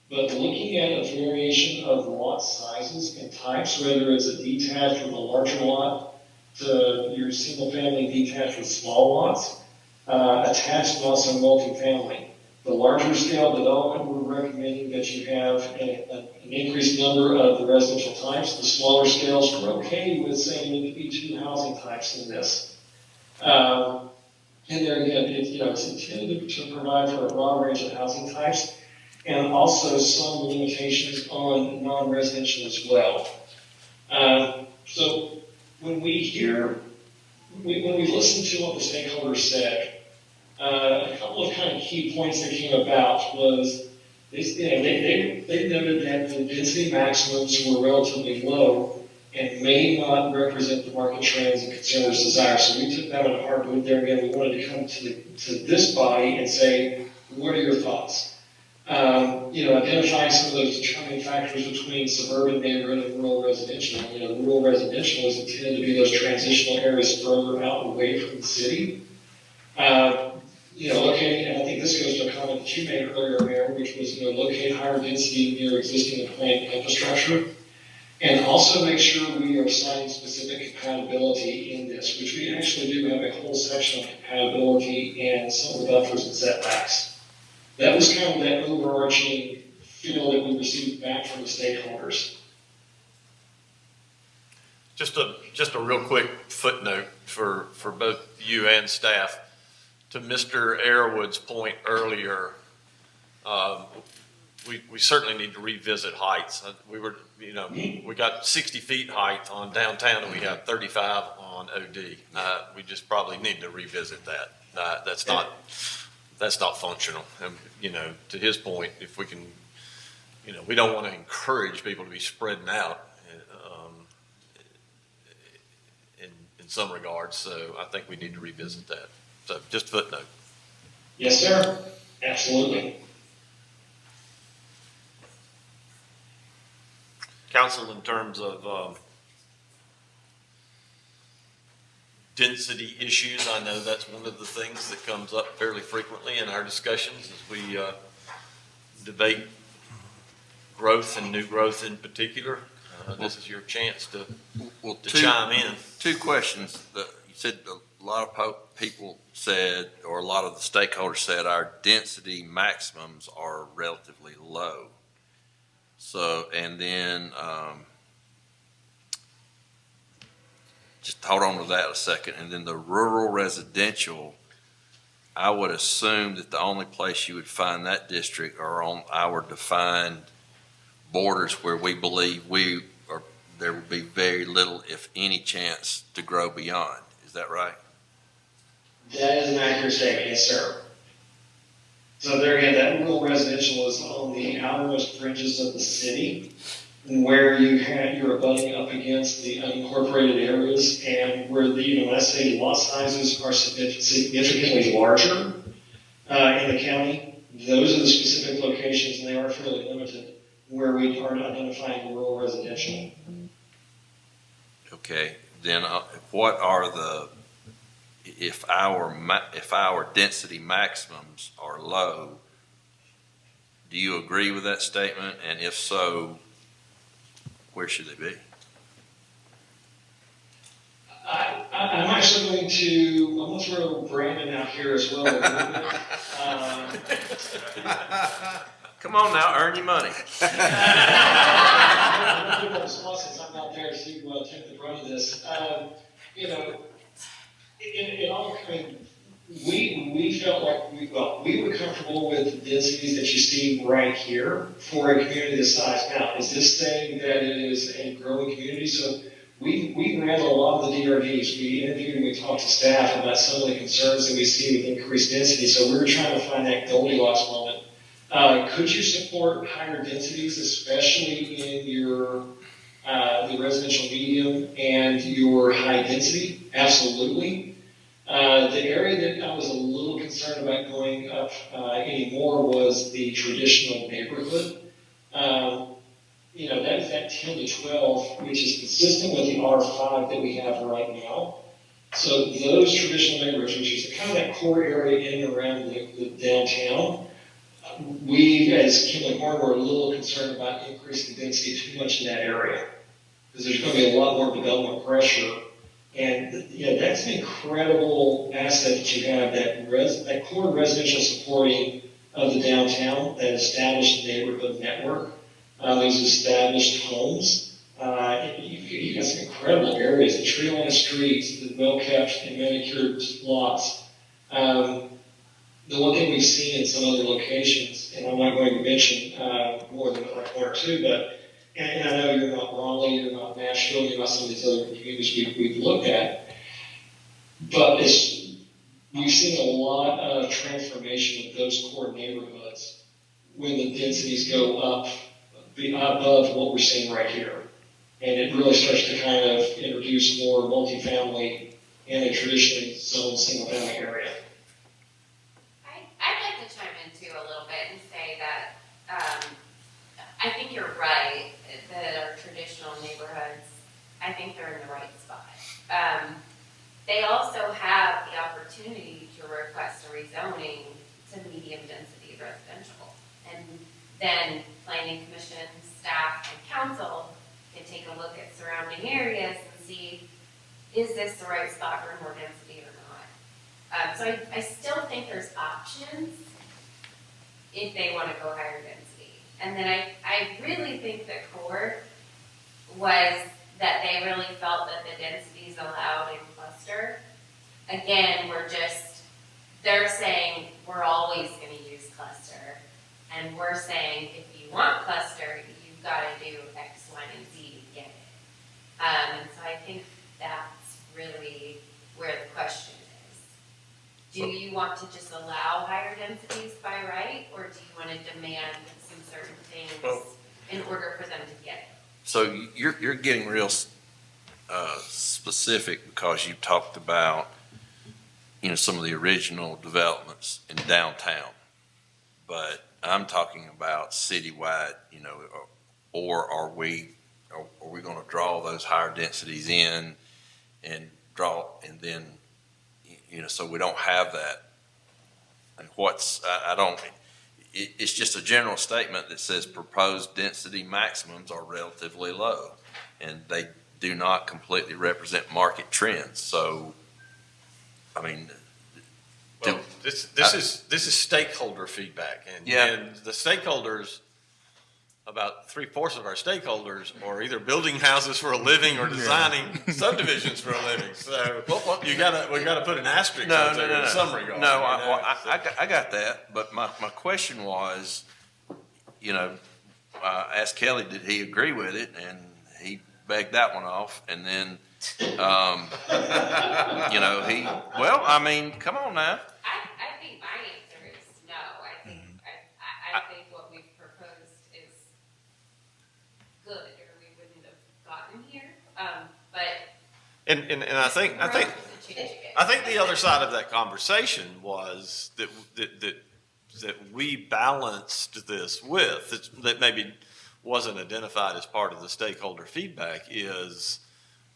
S3: But looking at a variation of lot sizes and types, whether it's a detached with a larger lot to your single family detached with small lots, attached and also multifamily. The larger scale development, we're recommending that you have an increased number of the residential types. The smaller scales, we're okay with saying it could be 2 housing types in this. And there again, it's intended to provide for a broad range of housing types and also some limitations on non-residential as well. So when we listen to what the stakeholders said, a couple of kind of key points that came about was they noted that the density maximums were relatively low and may not represent the market trends and consumers' desires. So we took that on heart, but there again, we wanted to come to this body and say, what are your thoughts? Identifying some of those determining factors between suburban neighborhood and rural residential. Rural residential is intended to be those transitional areas further out away from the city. Locating, and I think this goes to a comment that you made earlier, Mayor, which was, locate higher density near existing and planned infrastructure. And also make sure we are citing specific compatibility in this, which we actually do have a whole section on compatibility and some of the buffers and setbacks. That was kind of that overarching feel that we received back from the stakeholders.
S1: Just a real quick footnote for both you and staff. To Mr. Airwood's point earlier, we certainly need to revisit heights. We got 60 feet height on downtown and we got 35 on OD. We just probably need to revisit that. That's not functional. And, to his point, if we can, we don't want to encourage people to be spreading out in some regards. So I think we need to revisit that. So just footnote.
S3: Yes, sir. Absolutely.
S1: Council, in terms of density issues, I know that's one of the things that comes up fairly frequently in our discussions as we debate growth and new growth in particular. This is your chance to chime in.
S4: 2 questions. You said a lot of people said, or a lot of the stakeholders said, our density maximums are relatively low. So, and then, just hold on to that a second. And then the rural residential, I would assume that the only place you would find that district are on our defined borders where we believe there would be very little, if any, chance to grow beyond. Is that right?
S3: That is an accurate statement, yes, sir. So there again, that rural residential is on the outermost fringes of the city, where you're abutting up against the unincorporated areas, and where when I say lot sizes are significantly larger in the county, those are the specific locations, and they are fairly limited, where we are identifying rural residential.
S4: Okay, then what are if our density maximums are low, do you agree with that statement? And if so, where should they be?
S3: I'm actually going to throw Brandon out here as well.
S4: Come on now, earn your money.
S3: I'm going to give a response since I'm not there to take the brunt of this. We felt like we were comfortable with the densities that you see right here for a community this size. Now, is this saying that it is a growing community? So we ran a lot of the DRDs. We interviewed and we talked to staff about some of the concerns that we see with increased density. So we were trying to find that Goldilocks moment. Could you support higher densities, especially in your the residential medium and your high density? Absolutely. The area that I was a little concerned about going up anymore was the traditional neighborhood. That is at 10 to 12, which is consistent with the R5 that we have right now. So those traditional neighborhoods, which is kind kind of that core area in and around the downtown. We, as Kimley Horn, were a little concerned about increasing density too much in that area, because there's going to be a lot more development pressure. And that's an incredible asset that you have, that core residential supporting of the downtown, that established neighborhood network, those established homes. You got some incredible areas, the tree line streets, the well-kept and manicured lots. The one thing we've seen in some other locations, and I'm not going to mention more than like one or two, but, and I know you're not Raleigh, you're not Nashville, you're not some of these other communities we've looked at, but we've seen a lot of transformation of those core neighborhoods when the densities go up above what we're seeing right here. And it really starts to kind of introduce more multifamily in a traditionally zoned single-family area.
S2: I'd like to chime in too a little bit and say that I think you're right that our traditional neighborhoods, I think they're in the right spot. They also have the opportunity to request a rezoning to medium density residential. And then planning commission, staff, and council can take a look at surrounding areas and see, is this the right spot for more density or not? So I still think there's options if they want to go higher density. And then I really think the core was that they really felt that the densities allowed in cluster. Again, they're saying we're always going to use cluster. And we're saying if you want cluster, you've got to do X, Y, and Z to get it. And so I think that's really where the question is. Do you want to just allow higher densities by right, or do you want to demand some certain things in order for them to get it?
S4: So you're getting real specific because you talked about, some of the original developments in downtown, but I'm talking about citywide, or are we going to draw those higher densities in and then, so we don't have that. And it's just a general statement that says proposed density maximums are relatively low, and they do not completely represent market trends. So,
S1: Well, this is stakeholder feedback, and the stakeholders, about 3/4 of our stakeholders, are either building houses for a living or designing subdivisions for a living. So we gotta put an asterisk there in some regard.
S4: No, I got that, but my question was, I asked Kelly, did he agree with it, and he begged that one off, and then, come on now.
S2: I think my answer is no. I think what we've proposed is good, or we wouldn't have gotten here.
S1: And I think the other side of that conversation was that we balanced this with, that maybe wasn't identified as part of the stakeholder feedback, is,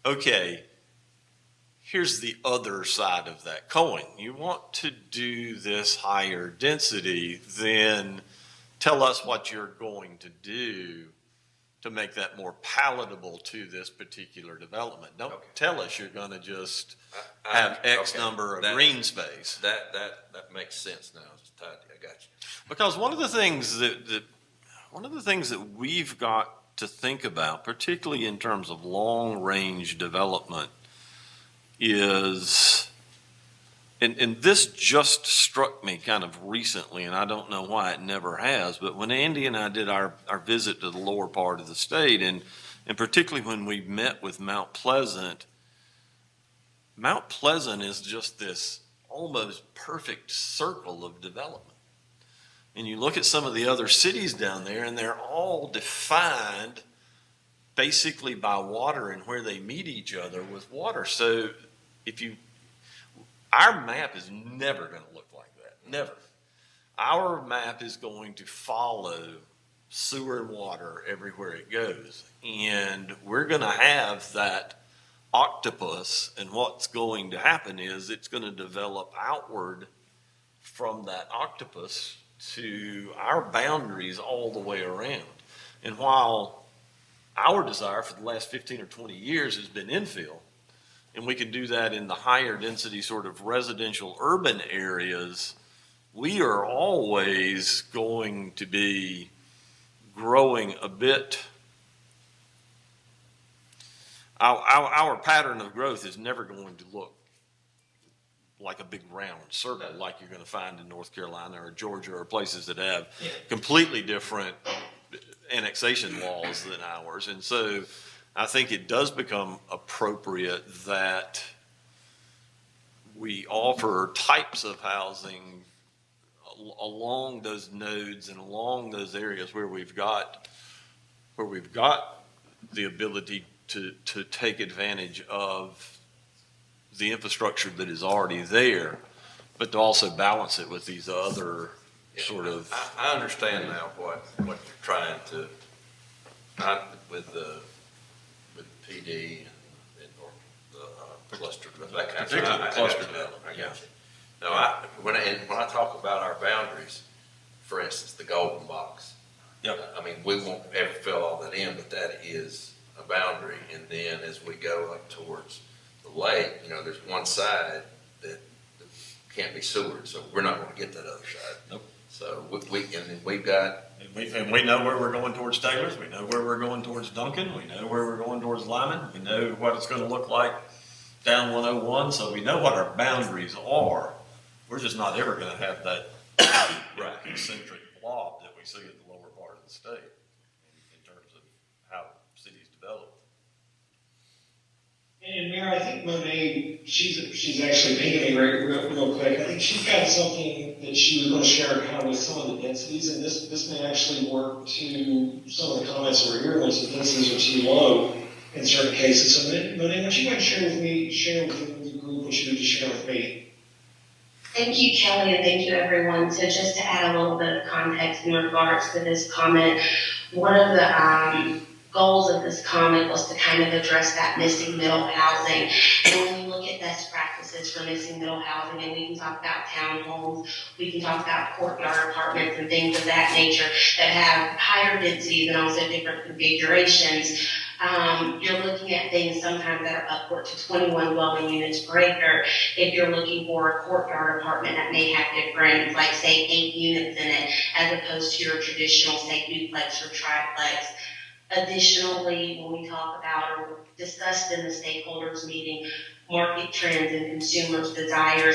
S1: okay, here's the other side of that coin. You want to do this higher density, then tell us what you're going to do to make that more palatable to this particular development. Don't tell us you're going to just have X number of green space.
S4: That makes sense now. I got you.
S1: Because one of the things that we've got to think about, particularly in terms of long-range development, is, and this just struck me kind of recently, and I don't know why it never has, but when Andy and I did our visit to the lower part of the state, and particularly when we met with Mount Pleasant is just this almost perfect circle of development. And you look at some of the other cities down there, and they're all defined basically by water and where they meet each other with water. So our map is never going to look like that. Never. Our map is going to follow sewer and water everywhere it goes. And we're going to have that octopus, and what's going to happen is it's going to develop outward from that octopus to our boundaries all the way around. And while our desire for the last 15 or 20 years has been infill, and we can do that in the higher density sort of residential urban areas, we are always going to be growing a bit. Our pattern of growth is never going to look like a big round circle like you're going to find in North Carolina or Georgia or places that have completely different annexation laws than ours. And so I think it does become appropriate that we offer types of housing along those nodes and along those areas where we've got the ability to take advantage of the infrastructure that is already there, but to also balance it with these other sort of.
S4: I understand now what you're trying to, with PD and or the cluster, that kind of thing.
S1: Particularly cluster development,
S4: I got you. Now, when I talk about our boundaries, for instance, the golden box.
S1: Yep.
S4: I mean, we won't ever fill all that in, but that is a boundary. And then as we go up towards the lake, there's one side that can't be sewered, so we're not going to get that other side.
S1: Nope.
S4: So and then we've got.
S1: And we know where we're going towards Taylor's. We know where we're going towards Duncan. We know where we're going towards Lyman. We know what it's going to look like down 101. So we know what our boundaries are. We're just not ever going to have that concentric blob that we see in the lower part of the state in terms of how cities develop.
S3: And Mayor, I think Monet, she's actually pinging me real quick. I think she's got something that she was going to share kind of with some of the densities, and this may actually work to some of the comments that were here, which the densities are too low in certain cases. So Monet, why don't you go ahead and share with the group what you would just share with me?
S8: Thank you, Kelly, and thank you, everyone. So just to add a little bit of context in regards to this comment, one of the goals of this comment was to kind of address that missing middle housing. And when you look at best practices for missing middle housing, and we can talk about townhomes, we can talk about courtyard apartments and things of that nature that have higher densities and also different configurations. You're looking at things sometimes that are upward to 21 dwelling units per acre. If you're looking for a courtyard apartment that may have different, like say 8 units in it, as opposed to your traditional, say, duplex or triplex. Additionally, when we talk about or discussed in the stakeholders meeting, market trends and consumers' desires,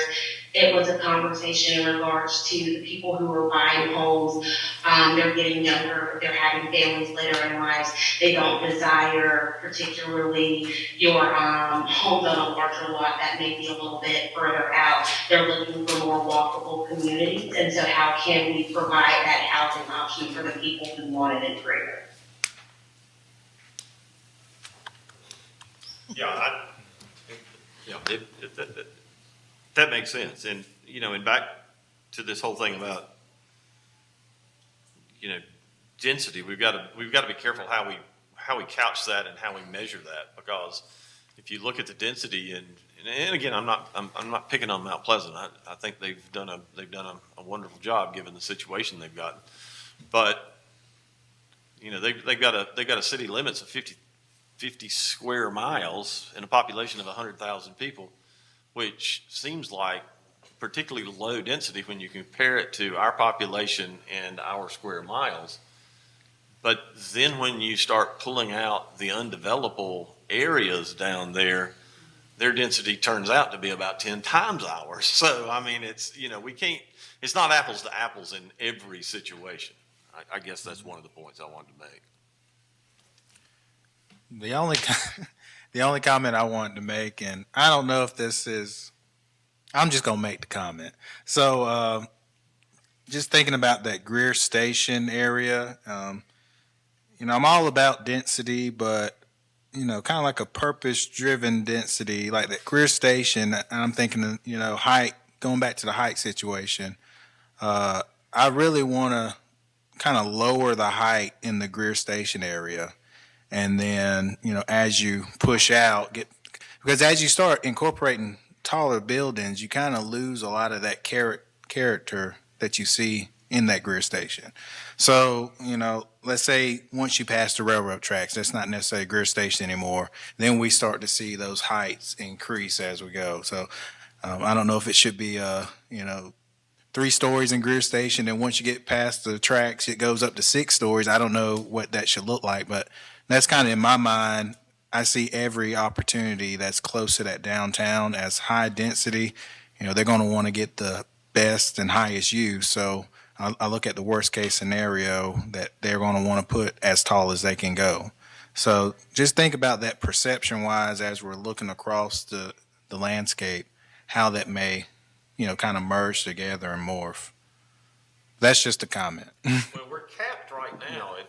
S8: it was a conversation in regards to the people who are buying homes. They're getting younger, they're having families later in lives. They don't desire particularly your homes on a larger lot that may be a little bit further out. They're looking for more walkable communities. And so how can we provide that housing option for the people who want it in Greer?
S1: That makes sense. And, and back to this whole thing about, density, we've got to be careful how we couch that and how we measure that, because if you look at the density and again, I'm not picking on Mount Pleasant. I think they've done a wonderful job given the situation they've got. But, they've got a city limits of 50 square miles and a population of 100,000 people, which seems like particularly low density when you compare it to our population and our square miles. But then when you start pulling out the undevelopable areas down there, their density turns out to be about 10 times ours. So, I mean, it's not apples to apples in every situation. I guess that's one of the points I wanted to make.
S6: The only comment I wanted to make, and I don't know if this is, I'm just going to make the comment. So just thinking about that Greer Station area, I'm all about density, but, kind of like a purpose-driven density, like that Greer Station, I'm thinking, height, going back to the height situation, I really want to kind of lower the height in the Greer Station area. And then, as you push out, Because as you start incorporating taller buildings, you kind of lose a lot of that character that you see in that Greer station. So, let's say once you pass the railroad tracks, that's not necessarily Greer station anymore. Then we start to see those heights increase as we go. So, I don't know if it should be, 3 stories in Greer station. And once you get past the tracks, it goes up to 6 stories. I don't know what that should look like, but that's kind of in my mind. I see every opportunity that's close to that downtown as high density. They're going to want to get the best and highest use. So I look at the worst case scenario that they're going to want to put as tall as they can go. So just think about that perception wise as we're looking across the landscape, how that may, kind of merge together and morph. That's just a comment.
S1: Well, we're capped right now at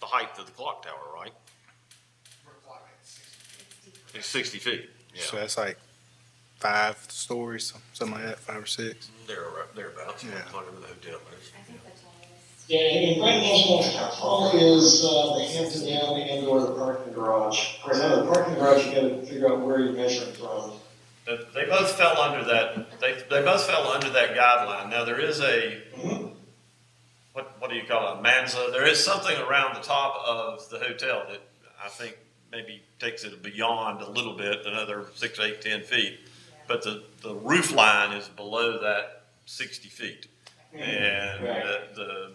S1: the height of the clock tower, right?
S7: We're clocking at 60.
S1: It's 60 feet.
S6: So that's like 5 stories, something like that, 5 or 6.
S1: Thereabouts.
S6: Yeah.
S1: Whatever the hotel is.
S2: I think the tallest.
S3: Yeah, and Brent mentioned how tall is the Hampton Inn and or the parking garage. Of course, out of the parking garage, you gotta figure out where you're measuring from.
S1: They both fell under that, they both fell under that guideline. Now, there is a, what do you call it, a manza? There is something around the top of the hotel that I think maybe takes it beyond a little bit, another 6, 8, 10 feet. But the roof line is below that 60 feet. And
S3: Right.
S1: the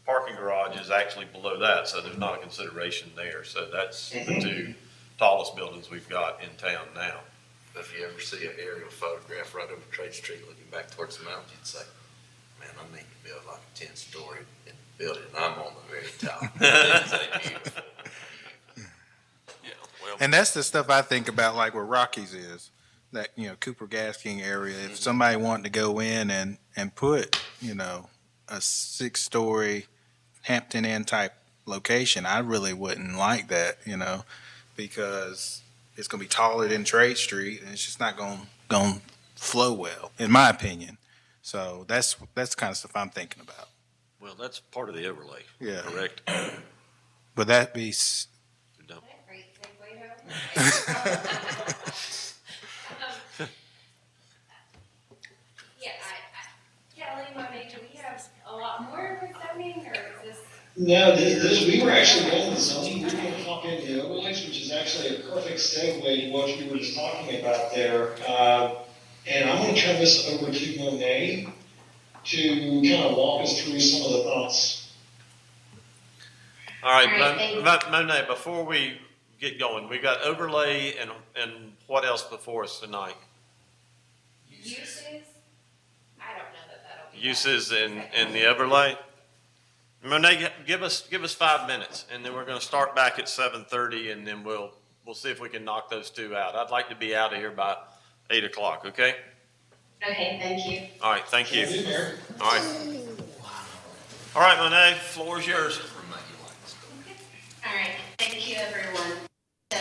S1: parking garage is actually below that, so there's not a consideration there. So that's the 2 tallest buildings we've got in town now.
S4: If you ever see an aerial photograph right over Trade Street looking back towards the mountains, you'd say, man, I need to build like a 10-story building. I'm on the very top. It's a beautiful. Yeah, well,
S6: And that's the stuff I think about, like where Rockies is, that, Cooper Gas King area. If somebody wanted to go in and put, a 6-story Hampton Inn type location, I really wouldn't like that, because it's going to be taller than Trade Street, and it's just not going to flow well, in my opinion. So that's the kind of stuff I'm thinking about.
S1: Well, that's part of the overlay.
S6: Yeah.
S1: Correct?
S6: Would that be?
S1: No.
S2: Great segue home. Yeah, Kelly, Monet, do we have a lot more with zoning, or is this?
S3: No, we were actually going to zoning, we were going to talk into the overlays, which is actually a perfect segue to what you were just talking about there. And I'm going to turn this over to Monet to kind of walk us through some of the thoughts.
S1: All right,
S8: All right,
S1: Monet, before we get going, we got overlay and what else before us tonight?
S2: Uses? I don't know that that'll be.
S1: Uses in the overlay? Monet, give us 5 minutes, and then we're gonna start back at 7:30, and then we'll see if we can knock those 2 out. I'd like to be out of here by 8 o'clock, okay?
S8: Okay, thank you.
S1: All right, thank you.
S3: Can I do, Mayor?
S1: All right. All right, Monet, floor is yours.
S8: All right, thank you, everyone. So,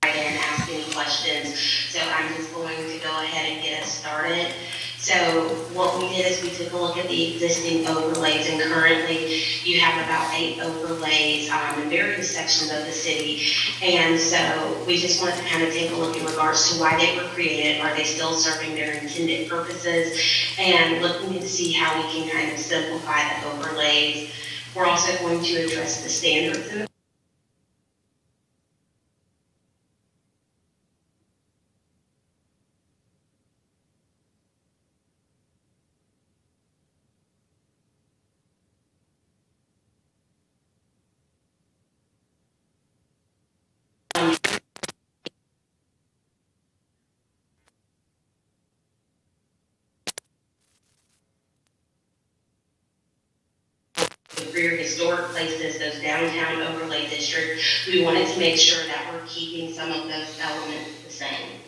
S8: right in and ask any questions. So I'm just going to go ahead and get us started. So what we did is we took a look at the existing overlays, and currently you have about 8 overlays in various sections of the city. And so we just wanted to kind of take a look in regards to why they were created. Are they still serving their intended purposes? And looking to see how we can kind of simplify the overlays. We're also going to address the standards in the Greer historic places, those downtown overlay districts. We wanted to make sure that we're keeping some of those elements the same.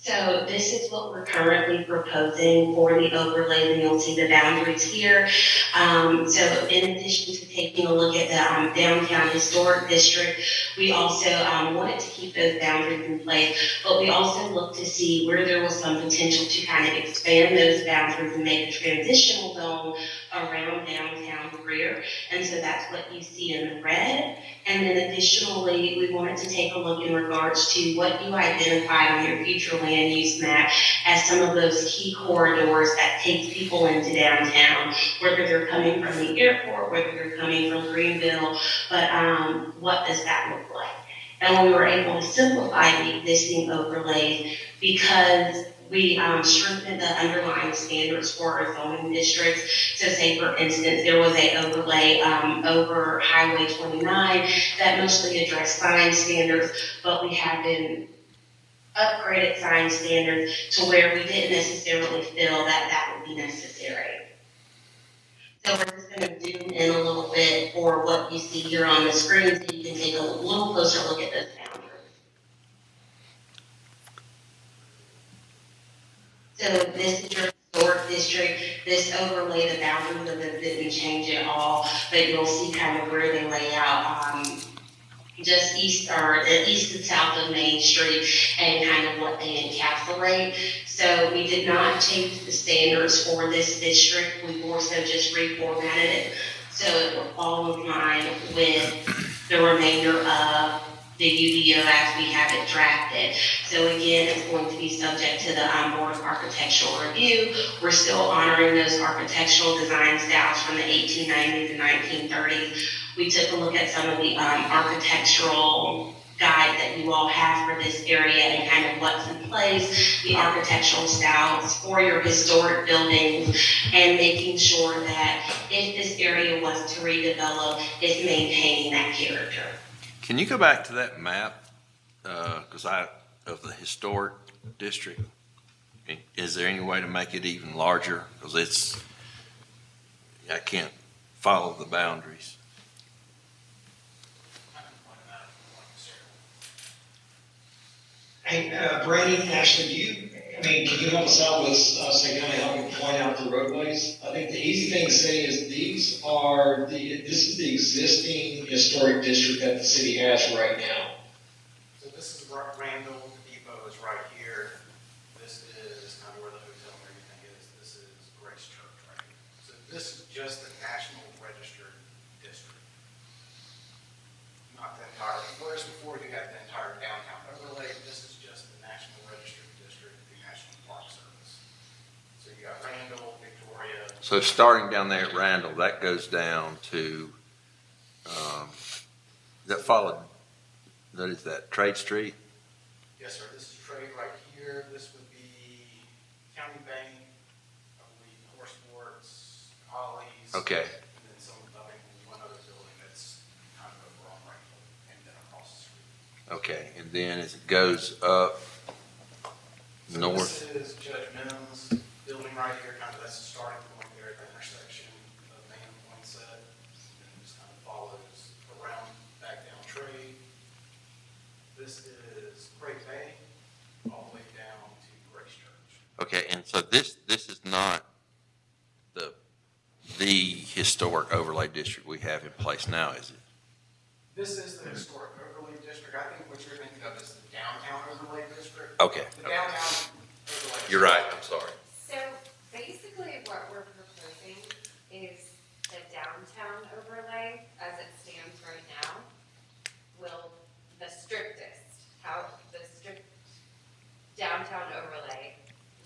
S8: So this is what we're currently proposing for the overlay, and you'll see the boundaries here. So in addition to taking a look at the downtown historic district, we also wanted to keep those boundaries in place, but we also looked to see where there was some potential to kind of expand those boundaries and make a transitional zone around downtown Greer. And so that's what you see in the red. And then additionally, we wanted to take a look in regards to what you identified on your future land use map as some of those key corridors that take people into downtown, whether they're coming from the airport, whether they're coming from Greenville, but what does that look like? And we were able to simplify the existing overlays because we strengthened the underlying standards for our zoning districts. So say, for instance, there was a overlay over Highway 29 that mostly addressed sign standards, but we have been upgraded sign standards to where we didn't necessarily feel that that would be necessary. So we're just going to zoom in a little bit for what you see here on the screen so you can take a little closer look at those boundaries. So this is your historic district. This overlay, the boundaries of it didn't change at all, but you'll see kind of where they lay out just east and south of Main Street and kind of what they encapsulate. So we did not change the standards for this district. We more so just reformatted it so it will fall in line with the remainder of the UDO as we have it drafted. So again, it's going to be subject to the Board of Architectural Review. We're still honoring those architectural design styles from the 1890s and 1930s. We took a look at some of the architectural guides that you all have for this area and kind of what's in place, the architectural styles for your historic buildings, and making sure that if this area was to redevelop, it's maintaining that character.
S4: Can you go back to that map, of the historic district? Is there any way to make it even larger? Because I can't follow the boundaries.
S3: Hey, Brandon, Ashley, can you help us out with, say, kind of helping point out the roadways? I think the easy thing to say is this is the existing historic district that the city has right now.
S7: So this is Randall, the depot is right here. This is kind of where the hotel and everything is. This is Grace Church right here. So this is just the National Register district. Not the entire, whereas before you had the entire downtown overlay, this is just the National Register district, the National Park Service. So you got Randall, Victoria.
S4: So starting down there at Randall, that goes down to, is that Trade Street?
S7: Yes, sir. This is trade right here. This would be County Bank, I believe, Horse Sports, Ollie's.
S4: Okay.
S7: And then one other building that's kind of over on Randall and then across the street.
S4: Okay, and then as it goes up
S7: So
S4: north,
S7: this is Judge Mims' building right here, kind of that's the starting point there at the intersection of Main and Poinsett. And then it just kind of follows around back down Trade. This is Great Bay, all the way down to Grace Church.
S4: okay, and so this is not the historic overlay district we have in place now, is it?
S7: This is the historic overlay district. I think what you're thinking of is the downtown overlay district.
S4: Okay.
S7: The downtown overlay.
S4: You're right, I'm sorry.
S2: So basically what we're proposing is the downtown overlay as it stands right now the strict downtown overlay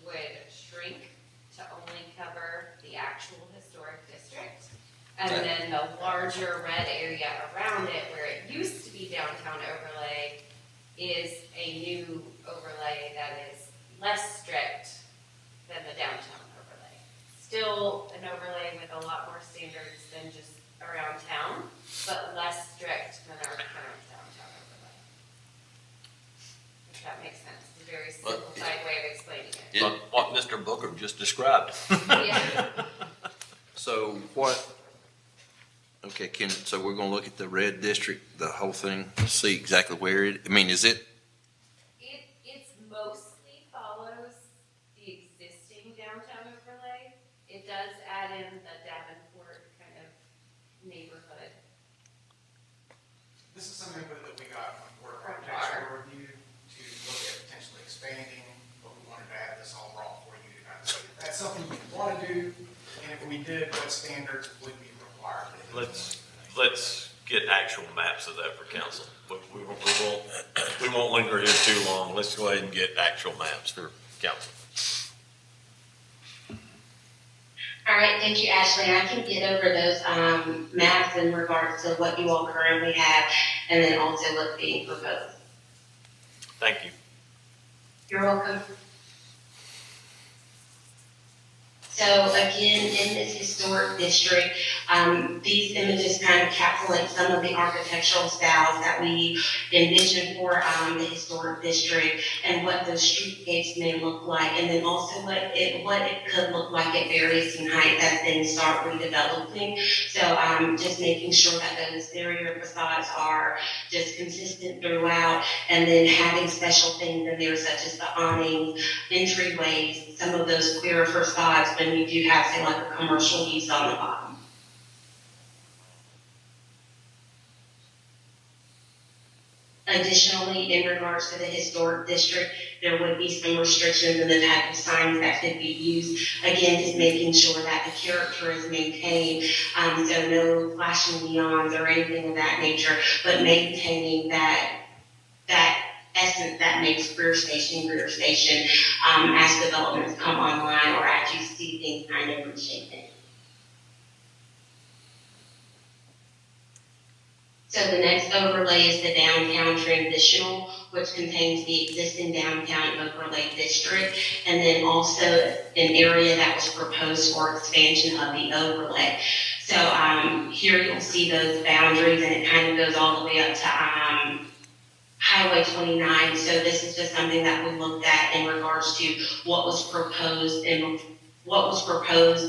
S2: would shrink to only cover the actual historic district. And then the larger red area around it, where it used to be downtown overlay, is a new overlay that is less strict than the downtown overlay. Still an overlay with a lot more standards than just around town, but less strict than our current downtown overlay. If that makes sense. It's a very simplified way of explaining it.
S1: What Mr. Booker just described.
S2: Yeah.
S4: So so we're gonna look at the red district, the whole thing, see exactly where it's
S2: It's mostly following neighborhood.
S7: This is some input that we got from Board of Architectural Review to look at potentially expanding, but we wanted to have this all brought for you to kind of see if that's something you want to do, and if we did, what standards would be required.
S1: Let's get actual maps of that for council. We won't linger here too long. Let's go ahead and get actual maps for council.
S8: All right, thank you, Ashley. I can get over those maps in regards to what you all currently have, and then also what's being proposed.
S1: Thank you.
S8: You're welcome. So again, in this historic district, these images kind of encapsulate some of the architectural styles that we envision for the historic district and what those streetscapes may look like, and then also what it could look like at various heights as things start redeveloping. So just making sure that those exterior facades are just consistent throughout, and then having special things in there such as the awnings, entryways, some of those clearer facades when you do have, say, like a commercial use on the bottom. Additionally, in regards to the historic district, there would be some restrictions in the type of signs that could be used. Again, just making sure that the character is maintained, so no flashing neons or anything of that nature, but maintaining that essence that makes Greer Station, as developments come online or as you see things kind of reshaping. So the next overlay is the downtown transitional, which contains the existing downtown overlay district, and then also an area that was proposed for expansion of the overlay. So here you'll see those boundaries, and it kind of goes all the way up to Highway 29. So this is just something that we looked at in regards to what was proposed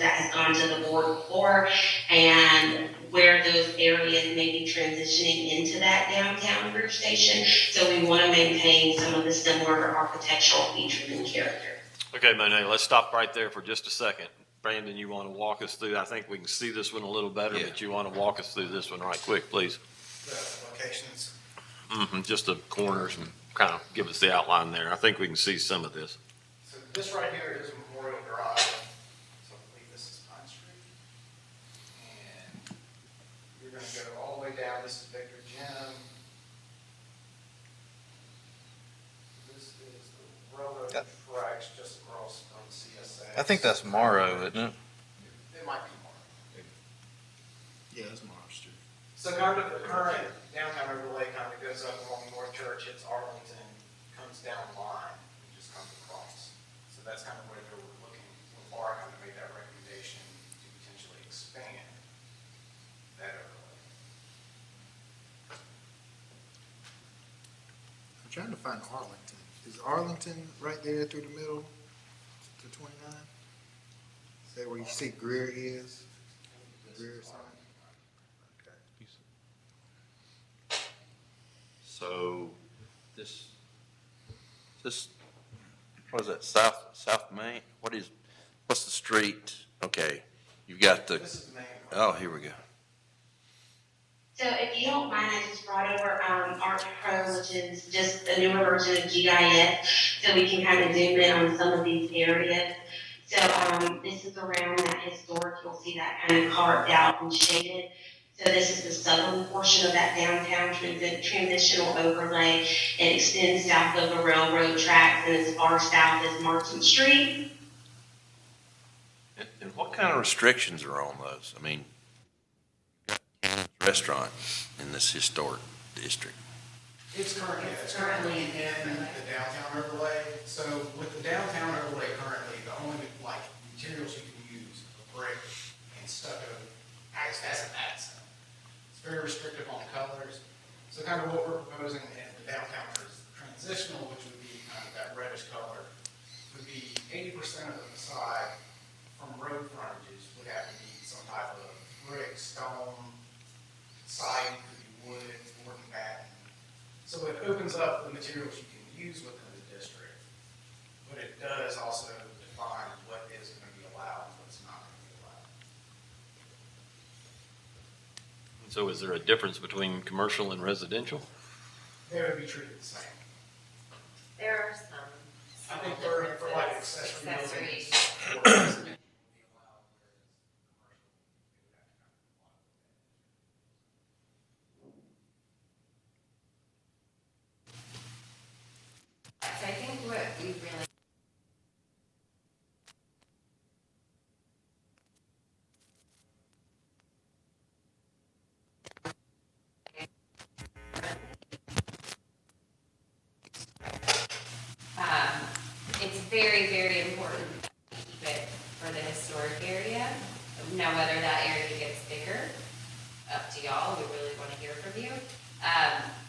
S8: that has gone to the board before, and where those areas may be transitioning into that downtown Greer Station. So we want to maintain some of the similar architectural features and character.
S1: Okay, Monet, let's stop right there for just a second. Brandon, you want to walk us through? I think we can see this one a little better,
S4: Yeah.
S1: but you want to walk us through this one right quick, please.
S7: The locations.
S1: Just the corners and kind of give us the outline there. I think we can see some of this.
S7: So this right here is Memorial Drive. So I believe this is Pine Street. And you're going to go all the way down. This is Victor Gym. This is the railroad tracks just across from CSA.
S9: I think that's Morrow, isn't it?
S7: It might be more.
S9: Yeah, that's Morrow Street.
S7: So kind of the current downtown overlay kind of goes up along North Church, hits Arlington, comes down the line, and just comes across. So that's kind of where they were looking, Laura kind of made that recommendation to potentially expand that overlay.
S9: I'm trying to find Arlington. Is Arlington right there through the middle to 29? Is that where you see Greer is? Greer sign? Okay.
S4: So this, what is that, South Main? What's the street? Okay, you've got the,
S7: This is the main.
S4: oh, here we go.
S8: So if you don't mind, I just brought over Arch Pro, which is just a newer version of GIS, so we can kind of zoom in on some of these areas. So this is around that historic, you'll see that kind of carved out and shaded. So this is the southern portion of that downtown transitional overlay. It extends south of the railroad tracks and as far south as Martin Street.
S4: And what kind of restrictions are on those? I mean, restaurant in this historic district.
S7: It's currently in the downtown overlay. So with the downtown overlay currently, the only like materials you can use are brick and stucco as an accent. It's very restrictive on colors. So kind of what we're proposing in the downtown transitional, which would be kind of that reddish color, would be 80% of the facade from road frontages would have to be some type of brick, stone, siding, could be wood, board and batten. So it opens up the materials you can use within the district, but it does also define what is going to be allowed and what's not going to be allowed.
S1: So is there a difference between commercial and residential?
S7: They would be treated the same.
S2: There are some.
S7: I think for like accessory
S2: Accessory.
S7: buildings.
S2: So I think what we really. It's very, very important that we keep it for the historic area. Now, whether that area gets bigger, up to y'all, we really want to hear from you.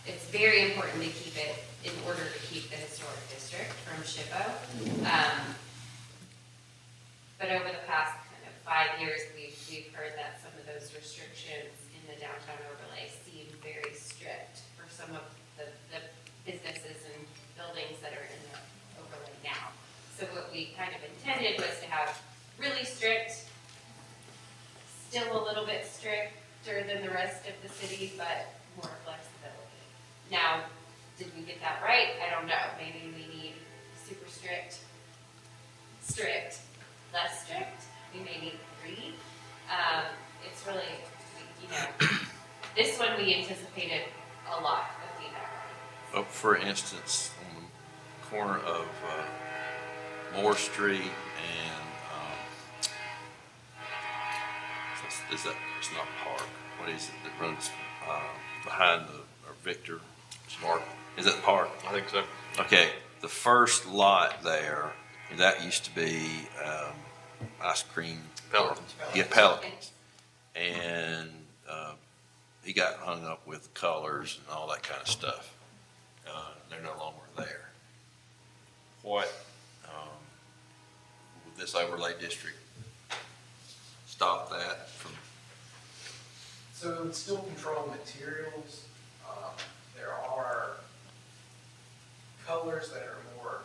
S2: It's very important to keep it in order to keep the historic district from SHPO. But over the past kind of 5 years, we've heard that some of those restrictions in the downtown overlay seem very strict for some of the businesses and buildings that are in the overlay now. So what we kind of intended was to have really strict, still a little bit stricter than the rest of the city, but more flexibility. Now, did we get that right? I don't know. Maybe we need super strict, less strict. We may need 3. It's really, this one we anticipated a lot of feedback on.
S4: For instance, on the corner of Moore Street and is that, it's not Park, what is it that runs behind or Victor Smart? Is that Park?
S1: I think so.
S4: Okay, the first lot there, that used to be ice cream.
S1: Pelicans.
S4: Yeah, Pelicans. And he got hung up with colors and all that kind of stuff. They're no longer there. What, would this overlay district stop that from?
S7: So it would still control materials. There are colors that are more,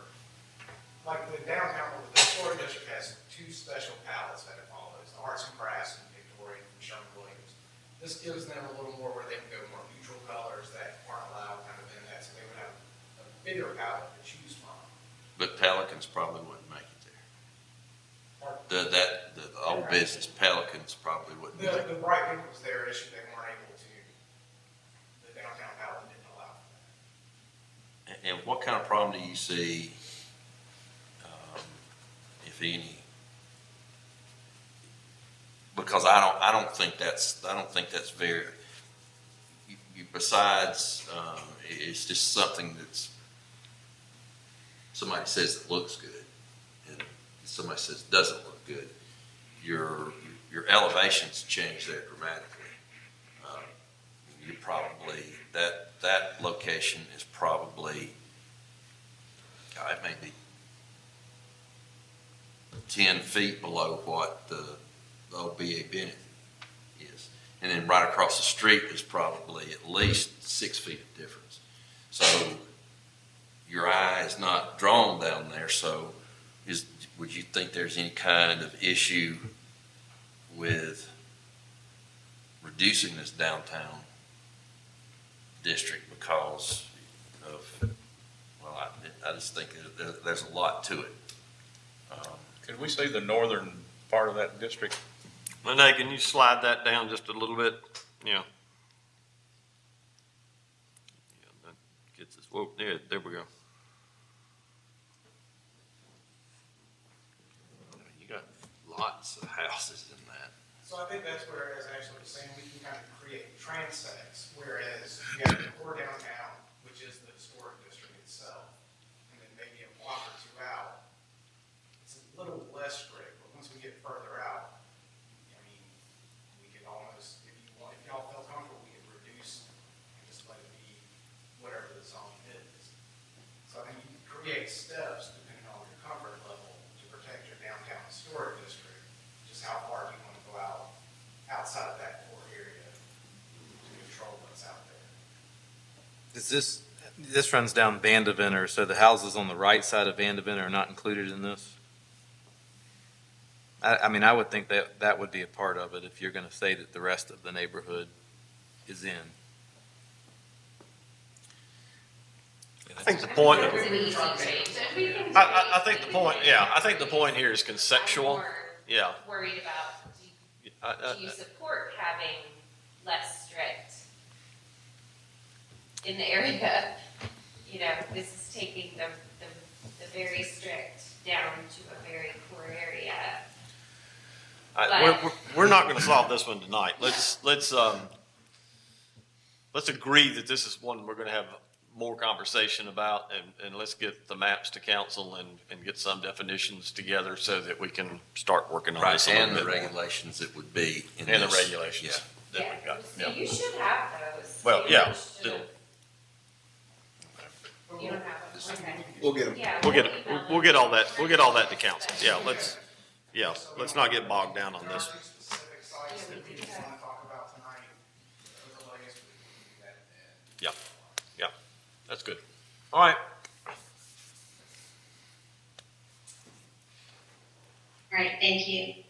S7: like the downtown, the historic district has 2 special palettes that it follows, the arts and crafts and Victorian and Sherman-Williams. This gives them a little more where they can go more neutral colors that aren't allowed kind of in that, so they would have a bigger palette to choose from.
S4: But Pelicans probably wouldn't make it there.
S7: Or
S4: The old business, Pelicans probably wouldn't make it.
S7: the bright pink was their issue, they weren't able to, the downtown palette didn't allow for that.
S4: And what kind of problem do you see, if any? Because I don't think that's very. Besides, it's just something that's. Somebody says it looks good, and somebody says it doesn't look good. Your elevations change there dramatically. You probably that location is probably. It may be 10 feet below what the old B.A. Bennett is. And then right across the street is probably at least 6 feet of difference. So your eye is not drawn down there. So would you think there's any kind of issue with reducing this downtown district because of, well, I just think there's a lot to it.
S10: Could we see the northern part of that district?
S1: Lene, can you slide that down just a little bit? Yeah. Yeah, that gets us, whoa, there we go.
S4: You got lots of houses in that.
S7: So I think that's where, as Ashley was saying, we can kind of create transects, whereas you have the core downtown, which is the historic district itself, and then maybe a block or 2 out. It's a little less strict, but once we get further out, I mean, we could almost, if y'all felt comfortable, we could reduce and just let it be whatever the zone is. So I think you can create steps depending on your comfort level to protect your downtown historic district, just how far do you want to go out outside of that core area to control what's out there.
S11: Is this runs down Vandeventer, so the houses on the right side of Vandeventer are not included in this? I mean, I would think that would be a part of it if you're going to say that the rest of the neighborhood is in.
S1: I think the point,
S2: It's an easy change. We can do
S1: I
S2: it.
S1: think the point, yeah, I think the point here is conceptual.
S2: I'm more
S1: Yeah.
S2: worried about, do you support having less strict in the area? You know, this is taking the very strict down to a very poor area.
S1: We're not gonna solve this one tonight. Let's agree that this is one we're gonna have more conversation about, and let's get the maps to council and get some definitions together so that we can start working on
S4: Right,
S1: this a little
S4: and the
S1: bit more.
S4: regulations that would be in
S1: And the
S4: this.
S1: regulations that
S2: Yeah,
S1: we've got,
S2: so
S1: yeah.
S2: you should have those.
S1: Well,
S2: You
S1: yeah,
S2: should-
S1: it'll-
S2: You don't have them, okay.
S9: We'll get them.
S2: Yeah.
S1: We'll get,
S2: email
S1: we'll
S2: them.
S1: get all that to council. Yeah, let's not get bogged down on
S7: There are
S1: this.
S7: two specific sites that we just want to talk about tonight. Overlays, we can do that.
S1: Yeah, that's good. All right.
S8: All right, thank you.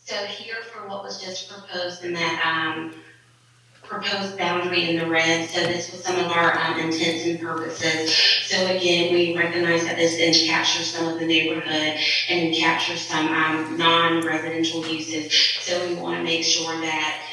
S8: So here for what was just proposed in that, proposed boundary in the red, so this was some of our intents and purposes. So again, we recognize that this then captures some of the neighborhood and captures some non-residential uses. So we want to make sure that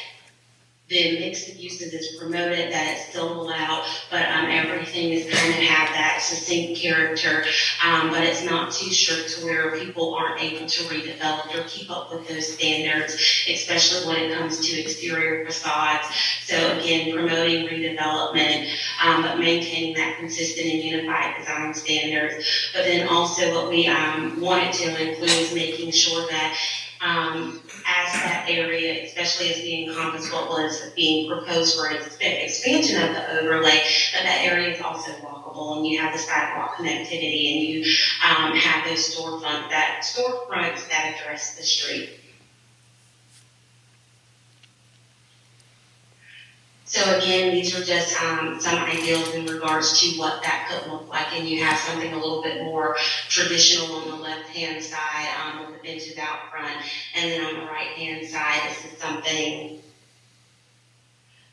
S8: the mix of uses is promoted, that it's still allowed, but everything is kind of have that succinct character, but it's not too strict to where people aren't able to redevelop or keep up with those standards, especially when it comes to exterior facades. So again, promoting redevelopment, but maintaining that consistent and unified design standards. But then also what we wanted to include is making sure that as that area, especially as we encompass what was being proposed for expansion of the overlay, that area is also walkable, and you have the sidewalk connectivity, and you have those storefronts that address the street. So again, these are just some ideals in regards to what that could look like, and you have something a little bit more traditional on the left-hand side with the benches out front, and then on the right-hand side, this is something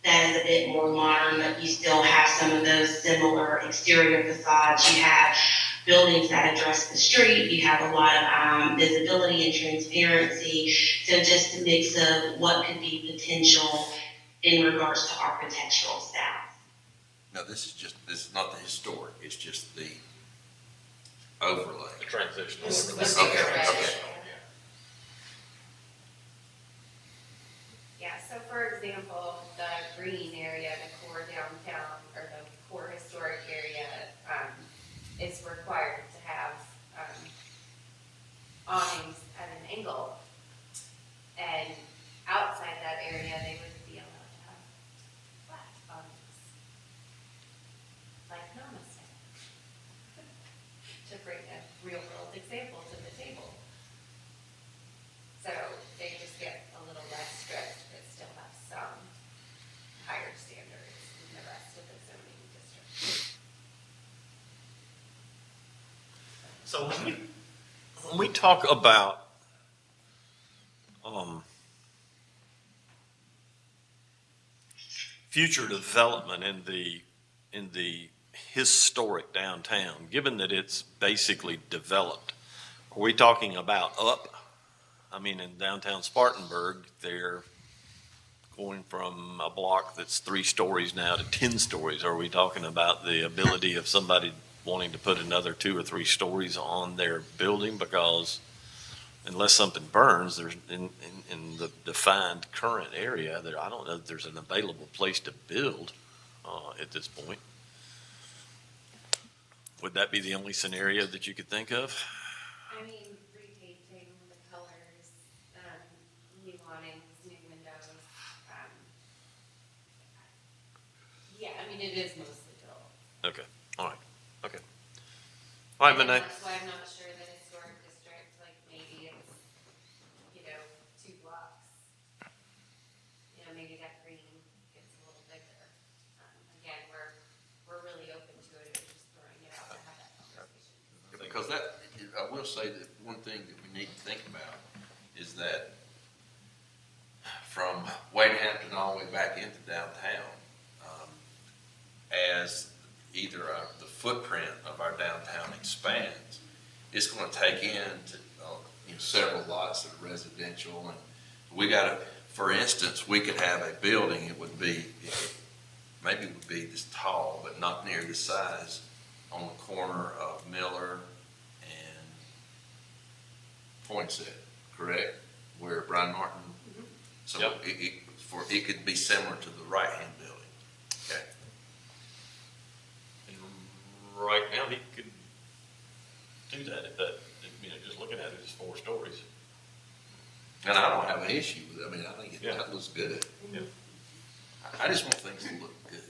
S8: that is a bit more modern, but you still have some of those similar exterior facades. You have buildings that address the street. You have a lot of visibility and transparency. So just a mix of what could be potential in regards to architectural style.
S4: No, this is not the historic, it's just the overlay.
S1: The transition.
S2: This
S1: overlay.
S2: was
S4: Okay,
S2: bigger, right?
S4: okay.
S2: Yeah, so for example, the green area, the core downtown, or the core historic area, is required to have, awnings at an angle. And outside that area, they would be allowed to have flat awnings. Like Namaste. To bring a real world example to the table. So they just get a little less strict, but still have some higher standards than the rest of the zoning district.
S1: So when we talk about, future development in the historic downtown, given that it's basically developed, are we talking about up? I mean, in downtown Spartanburg, they're going from a block that's 3 stories now to 10 stories. Are we talking about the ability of somebody wanting to put another 2 or 3 stories on their building? Because unless something burns, there's in the defined current area, there, I don't know if there's an available place to build at this point. Would that be the only scenario that you could think of?
S2: I mean, repainting the colors, new awnings, new windows. Yeah, I mean, it is mostly built.
S1: Okay, all right, okay. All right,
S2: And
S1: Monet.
S2: that's why I'm not sure that historic district, like maybe it's, 2 blocks. Maybe that green gets a little bigger. Again, we're really open to it, we're just throwing it out to have that conversation.
S4: Because I will say that one thing that we need to think about is that it's gonna take in to, several lots that are residential, and we gotta, for instance, we could have a building, it would be, maybe it would be this tall, but not near this size, on the corner of Miller and Poinsett, correct? Where Brian Martin, so
S1: Yep.
S4: it could be similar to the right-hand building. Okay.
S1: And right now, he could do that if that, just looking at it, it's 4 stories.
S4: And I don't have an issue with it. I mean, I think
S1: Yeah.
S4: that looks good.
S1: Yeah.
S4: I just want things to look good.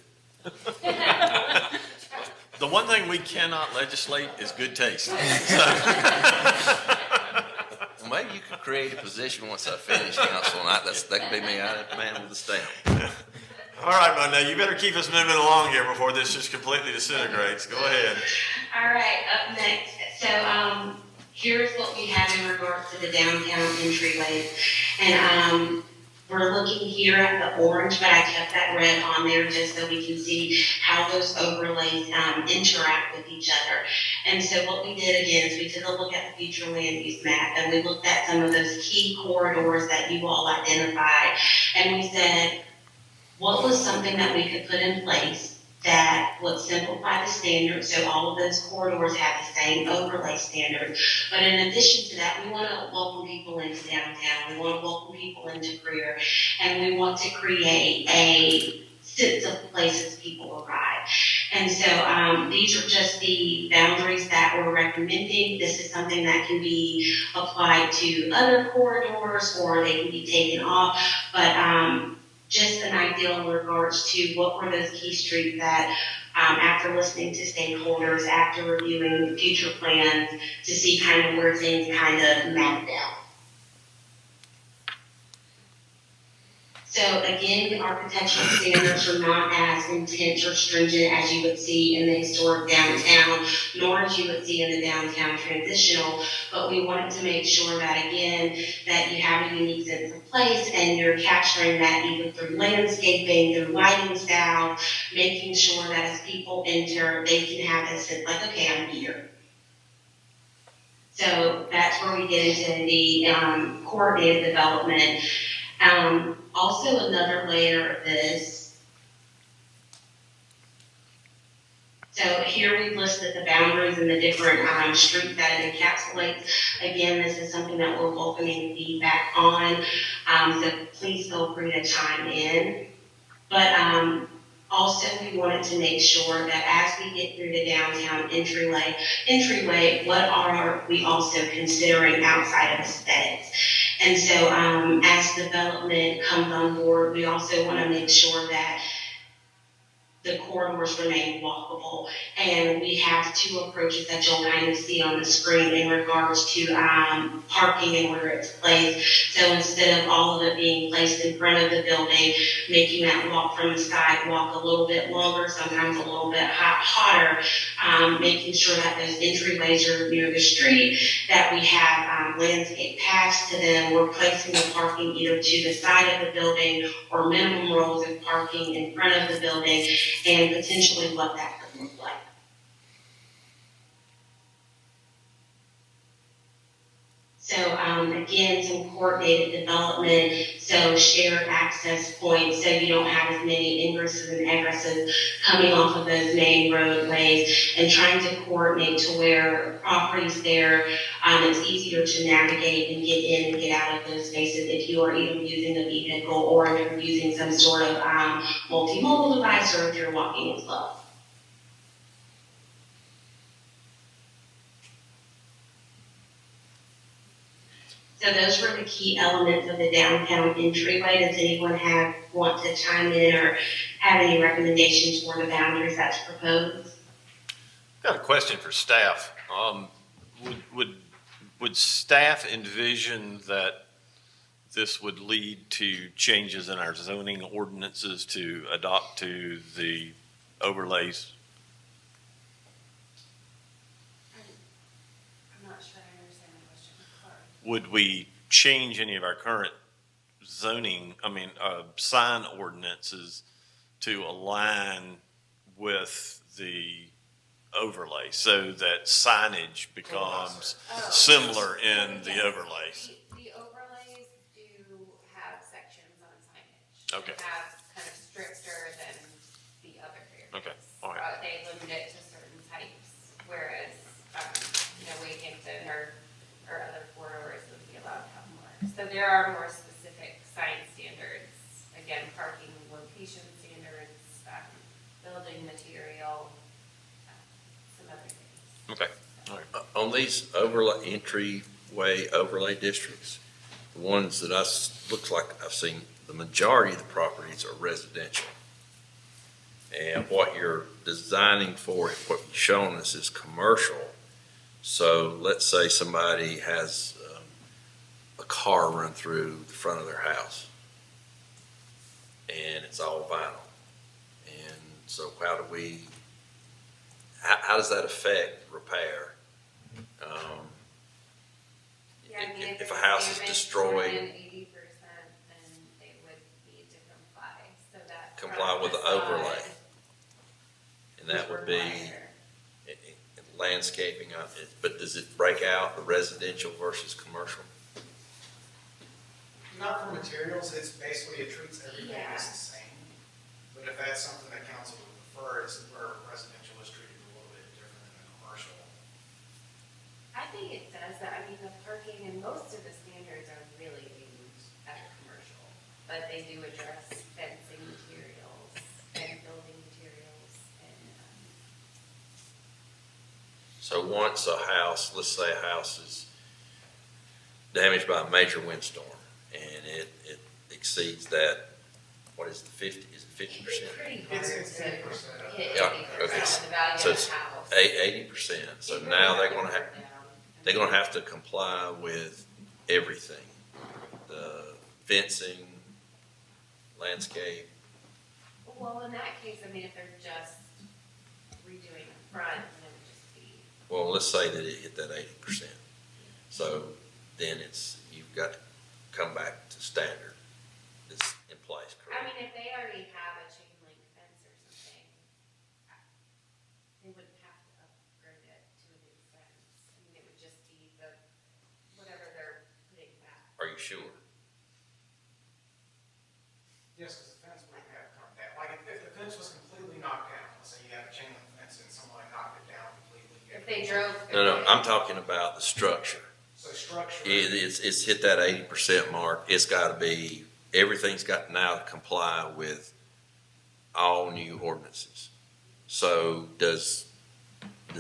S1: The one thing we cannot legislate is good taste. So,
S4: Well, maybe you could create a position once I finish council, and that could be me, man with the stamp.
S1: all right, Monday, you better keep us moving along here before this just completely disintegrates. Go ahead.
S8: All right, up next, so, here's what we have in regards to the downtown entryways. And, we're looking here at the orange, but I kept that red on there just so we can see how those overlays, interact with each other. And so what we did again is we took a look at the future land use map, and we looked at some of those key corridors that you all identified. And we said, what was something that we could put in place that would simplify the standards so all of those corridors have the same overlay standards. But in addition to that, we want to welcome people into downtown. We want to welcome people into Greer, and we want to create a sense of places people arrive. And so these are just the boundaries that we're recommending. This is something that can be applied to other corridors, or they can be taken off. But just an idea in regards to what were those key streets that, after listening to stakeholders, after reviewing future plans, to see kind of where things kind of mapped out. So again, the architectural standards are not as intense or stringent as you would see in the historic downtown, nor as you would see in the downtown transitional, but we wanted to make sure that, again, that you have a unique sense of place, and you're capturing that either through landscaping, through lighting style, making sure that as people enter, they can have a sense like, okay, I'm here. So that's where we get into the coordinated development. Also another layer of this. So here we've listed the boundaries and the different streets that it encapsulates. Again, this is something that we're welcoming feedback on, so please feel free to chime in. But also we wanted to make sure that as we get through the downtown entryway, what are we also considering outside of aesthetics? And so as development comes on board, we also want to make sure that the corridors remain walkable. And we have 2 approaches that you'll kind of see on the screen in regards to parking and where it's placed. So instead of all of it being placed in front of the building, making that walk from the sidewalk a little bit longer, sometimes a little bit hotter, making sure that those entryways are near the street, that we have landscape paths to them. We're placing the parking either to the side of the building or minimum rows of parking in front of the building, and potentially what that could look like. So again, some coordinated development, so shared access points, so you don't have as many ingresses and egresses coming off of those main roadways, and trying to coordinate to where properties there, it's easier to navigate and get in and get out of those spaces if you are either using a vehicle or if you're using some sort of multimodal device, or if you're walking as well. So those were the key elements of the downtown entryway. Does anyone want to chime in or have any recommendations for the boundaries that's proposed?
S1: Got a question for staff. Would staff envision that this would lead to changes in our zoning ordinances to adopt to the overlays?
S2: I'm not sure I understand the question. Sorry.
S1: Would we change any of our current sign ordinances to align with the overlay so that signage becomes
S2: Oh.
S1: similar in the
S2: Yes.
S1: overlays.
S2: The overlays do have sections on signage.
S1: Okay.
S2: That have kind of stricter than the other areas.
S1: Okay, all right.
S2: They limit it to certain types, whereas, Wakehampton or other corridors would be allowed to have more. So there are more specific sign standards, again, parking location standards, building material, some other things.
S1: Okay, all right.
S4: On these entryway overlay districts, the ones that looks like I've seen, the majority of the properties are residential. And what you're designing for, what you've shown us is commercial. So let's say somebody has a car run through the front of their house and it's all vinyl. And so how does that affect repair?
S2: Yeah, I mean,
S4: If a house is
S2: damaged
S4: destroyed,
S2: more than 80%, then they would need to comply, so that.
S4: comply with the
S2: front facade
S4: overlay. And that would be
S2: require-
S4: landscaping, but does it break out the residential versus commercial?
S7: Not for materials, it's basically, it treats everything
S2: Yeah.
S7: as the same. But if that's something that council would prefer, it's where residential is treated a little bit different than the commercial.
S2: I think it does that, I mean, the parking and most of the standards are really aimed at commercial, but they do address fencing materials and building materials and,
S4: So once a house, let's say a house is damaged by a major windstorm and it exceeds that, what is it, 50, is it 50%?
S2: it's pretty hard
S7: It's
S2: to
S7: 80% of it.
S2: hit
S4: Yeah,
S2: 80%
S4: okay.
S2: of the value
S4: So
S2: of
S4: it's
S2: the house.
S4: 80%. So
S2: It
S4: now
S2: really
S4: they're gonna have,
S2: down.
S4: they're gonna have to comply with everything. The fencing, landscape.
S2: Well, in that case, I mean, if they're just redoing the front, then it would just be,
S4: Well, let's say that it hit that 80%. So then you've got to come back to standard that's in place,
S2: I
S4: correct?
S2: mean, if they already have a chain link fence or something, they wouldn't have to upgrade it to a new fence. I mean, it would just be whatever they're putting back.
S4: Are you sure?
S7: Yes, because the fence wouldn't have come down. Like, if the fence was completely knocked down, let's say you had a chain link fence and somebody knocked it down completely.
S2: If they drove.
S4: No, I'm talking about the structure.
S7: So structure.
S4: It's hit that 80% mark. It's got to be, everything's got now to comply with all new ordinances. So is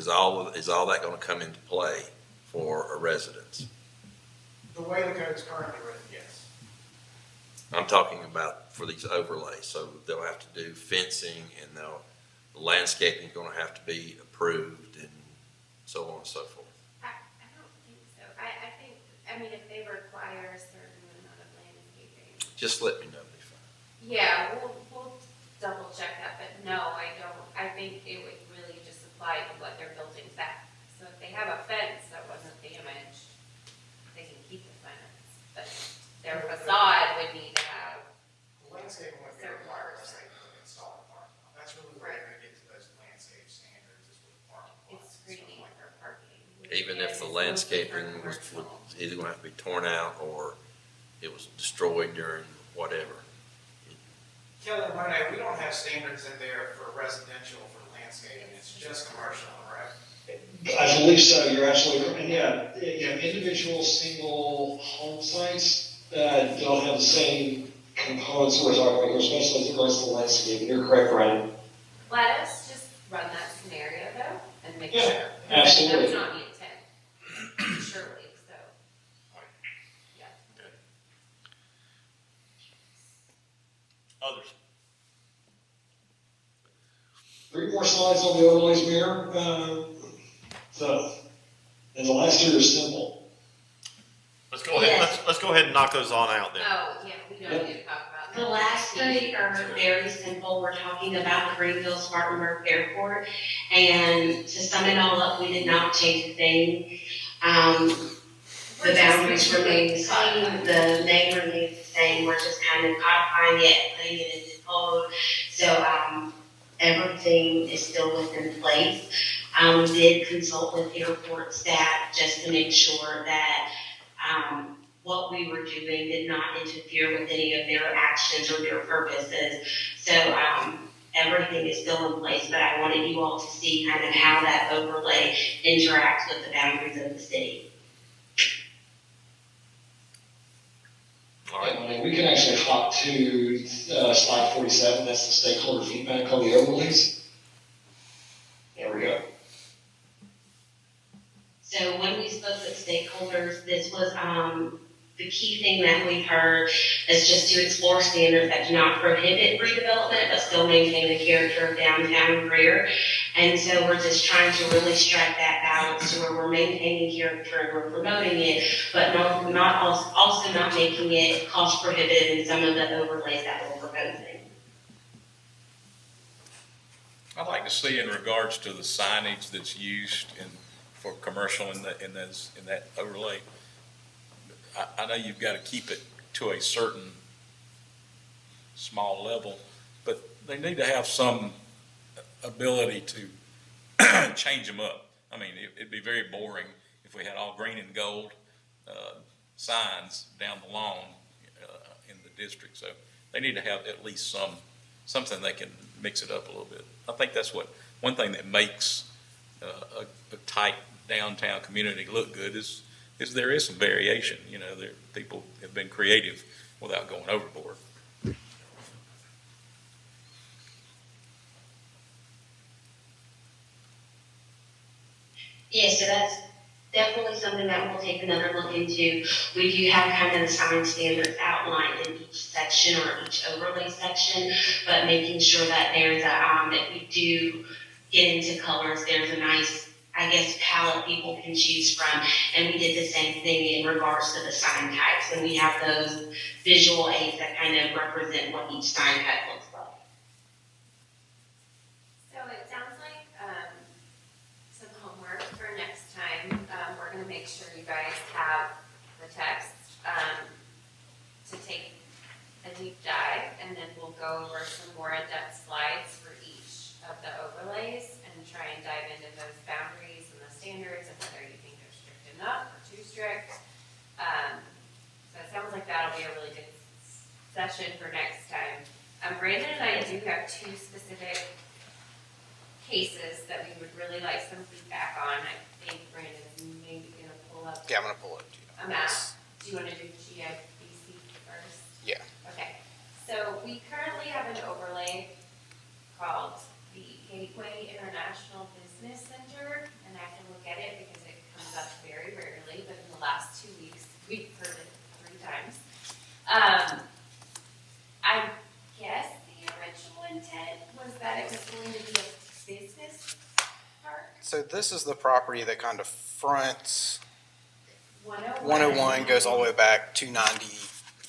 S4: all that going to come into play for a residence?
S7: The way the code's currently written, yes.
S4: I'm talking about for these overlays. So they'll have to do fencing and the landscaping's going to have to be approved and so on and so forth.
S2: I don't think so. I think, I mean, if they require a certain amount of landscaping.
S4: Just let me know. It'll be fine.
S2: Yeah, we'll double check that, but no, I don't. I think it would really just apply to what they're building back. So if they have a fence that wasn't damaged, they can keep the fence, but their facade would need to have.
S7: The landscaping would be required unless they install a parking lot. That's really where they're gonna get to those landscape standards is with parking
S2: It's
S7: lots.
S2: screening for parking.
S4: Even if the
S2: It's mostly for
S4: landscaping was
S2: commercial.
S4: either going to have to be torn out or it was destroyed during whatever.
S7: Kelly and Renee, we don't have standards in there for residential for landscaping. It's just commercial, right?
S3: I believe so, you're absolutely correct. And yeah, individual single home sites, don't have the same components we're talking about here, especially as it relates to landscaping. You're correct, Ryan.
S2: Let us just run that scenario though and make
S3: Yeah,
S2: sure.
S3: absolutely.
S2: That's not the intent, surely, so. Yeah.
S1: Others?
S3: 3 more slides on the overlays, Mayor. And the last 2 are simple.
S1: Let's go ahead, let's go ahead and knock those on out then.
S2: Oh, yeah, we don't need to talk about that.
S8: The last 3 are very simple. We're talking about the Greenville-Spartanburg Airport. And to sum it all up, we did not change a thing. The boundaries remain the same, the name remains the same. We're just kind of codifying it, putting it into code. So, everything is still within place. Did consult with airport staff just to make sure that, what we were doing did not interfere with any of their actions or their purposes. So, everything is still in place, but I wanted you all to see kind of how that overlay interacts with the boundaries of the city.
S1: All right.
S3: And we can actually hop to slide 47, that's the stakeholder feedback on the overlays. There we go.
S8: So when we spoke with stakeholders, this was, the key thing that we heard is just to explore standards that do not prohibit redevelopment, but still maintain the character of downtown Greer. And so we're just trying to really strike that balance to where we're maintaining character and we're promoting it, but also not making it cost prohibitive in some of the overlays that we're proposing.
S10: I'd like to see in regards to the signage that's used for commercial in that overlay. I know you've got to keep it to a certain small level, but they need to have some ability to change them up. I mean, it'd be very boring if we had all green and gold signs down the lawn in the district. So they need to have at least something they can mix it up a little bit. I think that's one thing that makes a tight downtown community look good is there is some variation. You know, people have been creative without going overboard.
S8: Yeah, so that's definitely something that we'll take another look into. We do have kind of the sign standards outlined in each section or each overlay section, but making sure that there's if we do get into colors, there's a nice, I guess, palette people can choose from. And we did the same thing in regards to the sign types. And we have those visual aids that kind of represent what each sign type looks like.
S2: So it sounds like, some homework for next time. We're gonna make sure you guys have the text, to take a deep dive, and then we'll go over some more in-depth slides for each of the overlays and try and dive into those boundaries and the standards and whether you think they're strict enough or too strict. So it sounds like that'll be a really good session for next time. Brandon and I do have two specific cases that we would really like some feedback on. I think Brandon's maybe gonna pull up
S7: Yeah, I'm gonna pull it.
S2: a map. Do you wanna do GIBC first?
S7: Yeah.
S2: Okay, so we currently have an overlay called the Gateway International Business Center, and I have to look at it because it comes up very rarely, but in the last 2 weeks, we've heard it 3 times. I guess the original intent was that it was going to be a business park.
S7: So this is the property that kind of fronts
S2: 101.
S7: 101, goes all the way back to 290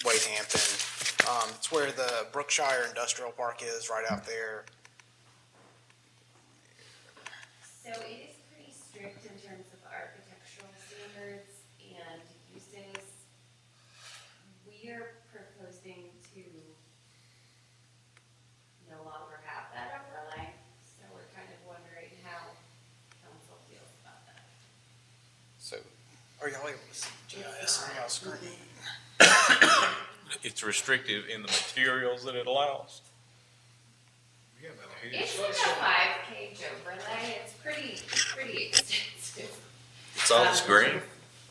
S7: Wade Hampton. It's where the Brookshire Industrial Park is, right out there.
S2: So it is pretty strict in terms of architectural standards and uses. We are proposing to no longer have that overlay, so we're kind of wondering how council feels about that.
S7: So are y'all able to see GIS on y'all screen?
S10: It's restrictive in the materials that it allows.
S2: It's like a 5-page overlay, it's pretty extensive.
S4: It's all just green.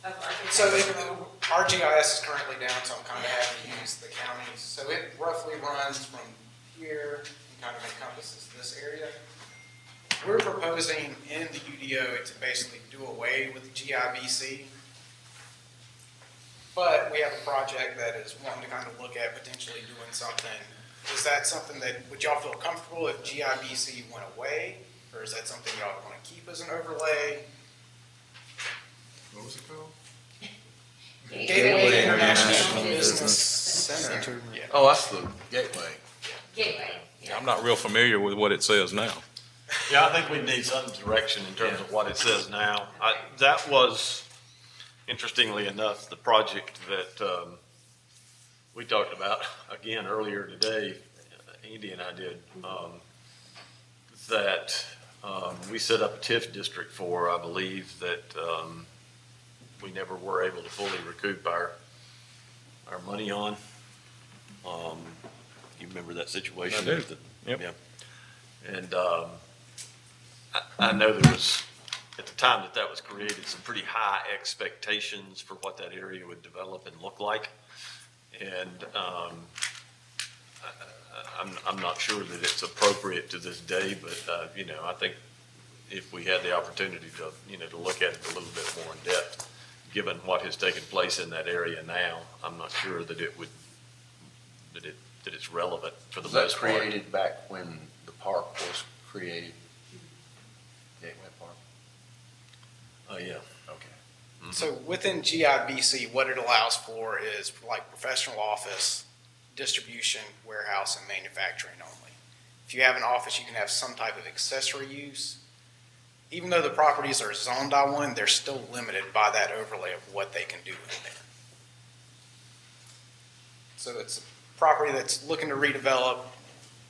S2: Of
S7: So
S2: architectural.
S7: our GIS is currently down, so I'm kind of having to use the counties. So it roughly runs from here and kind of encompasses this area. We're proposing in the UDO to basically do away with GIBC. But we have a project that is wanting to kind of look at potentially doing something. Is that something that, would y'all feel comfortable if GIBC went away? Or is that something y'all want to keep as an overlay?
S9: What was it called?
S7: Gateway International
S2: International
S7: Business Center. Yeah.
S4: Oh, that's the gateway.
S2: Gateway.
S10: Yeah, I'm not real familiar with what it says now.
S1: Yeah, I think we need some direction in terms of what it says now. That was, interestingly enough, the project that we talked about again earlier today, Andy and I did, that we set up a TIF district for, I believe, that we never were able to fully recoup our money on. You remember that situation?
S10: I do. Yep.
S1: Yeah. And I know there was, at the time that was created, some pretty high expectations for what that area would develop and look like. And I'm not sure that it's appropriate to this day, but, I think if we had the opportunity to look at it a little bit more in depth, given what has taken place in that area now, I'm not sure that that it's relevant for the
S4: Was that
S1: most part.
S4: created back when the park was created? Gateway Park?
S1: Oh, yeah.
S4: Okay.
S7: So within GIBC, what it allows for is like professional office, distribution, warehouse, and manufacturing only. If you have an office, you can have some type of accessory use. Even though the properties are zoned I-1, they're still limited by that overlay of what they can do in there. So it's a property that's looking to redevelop.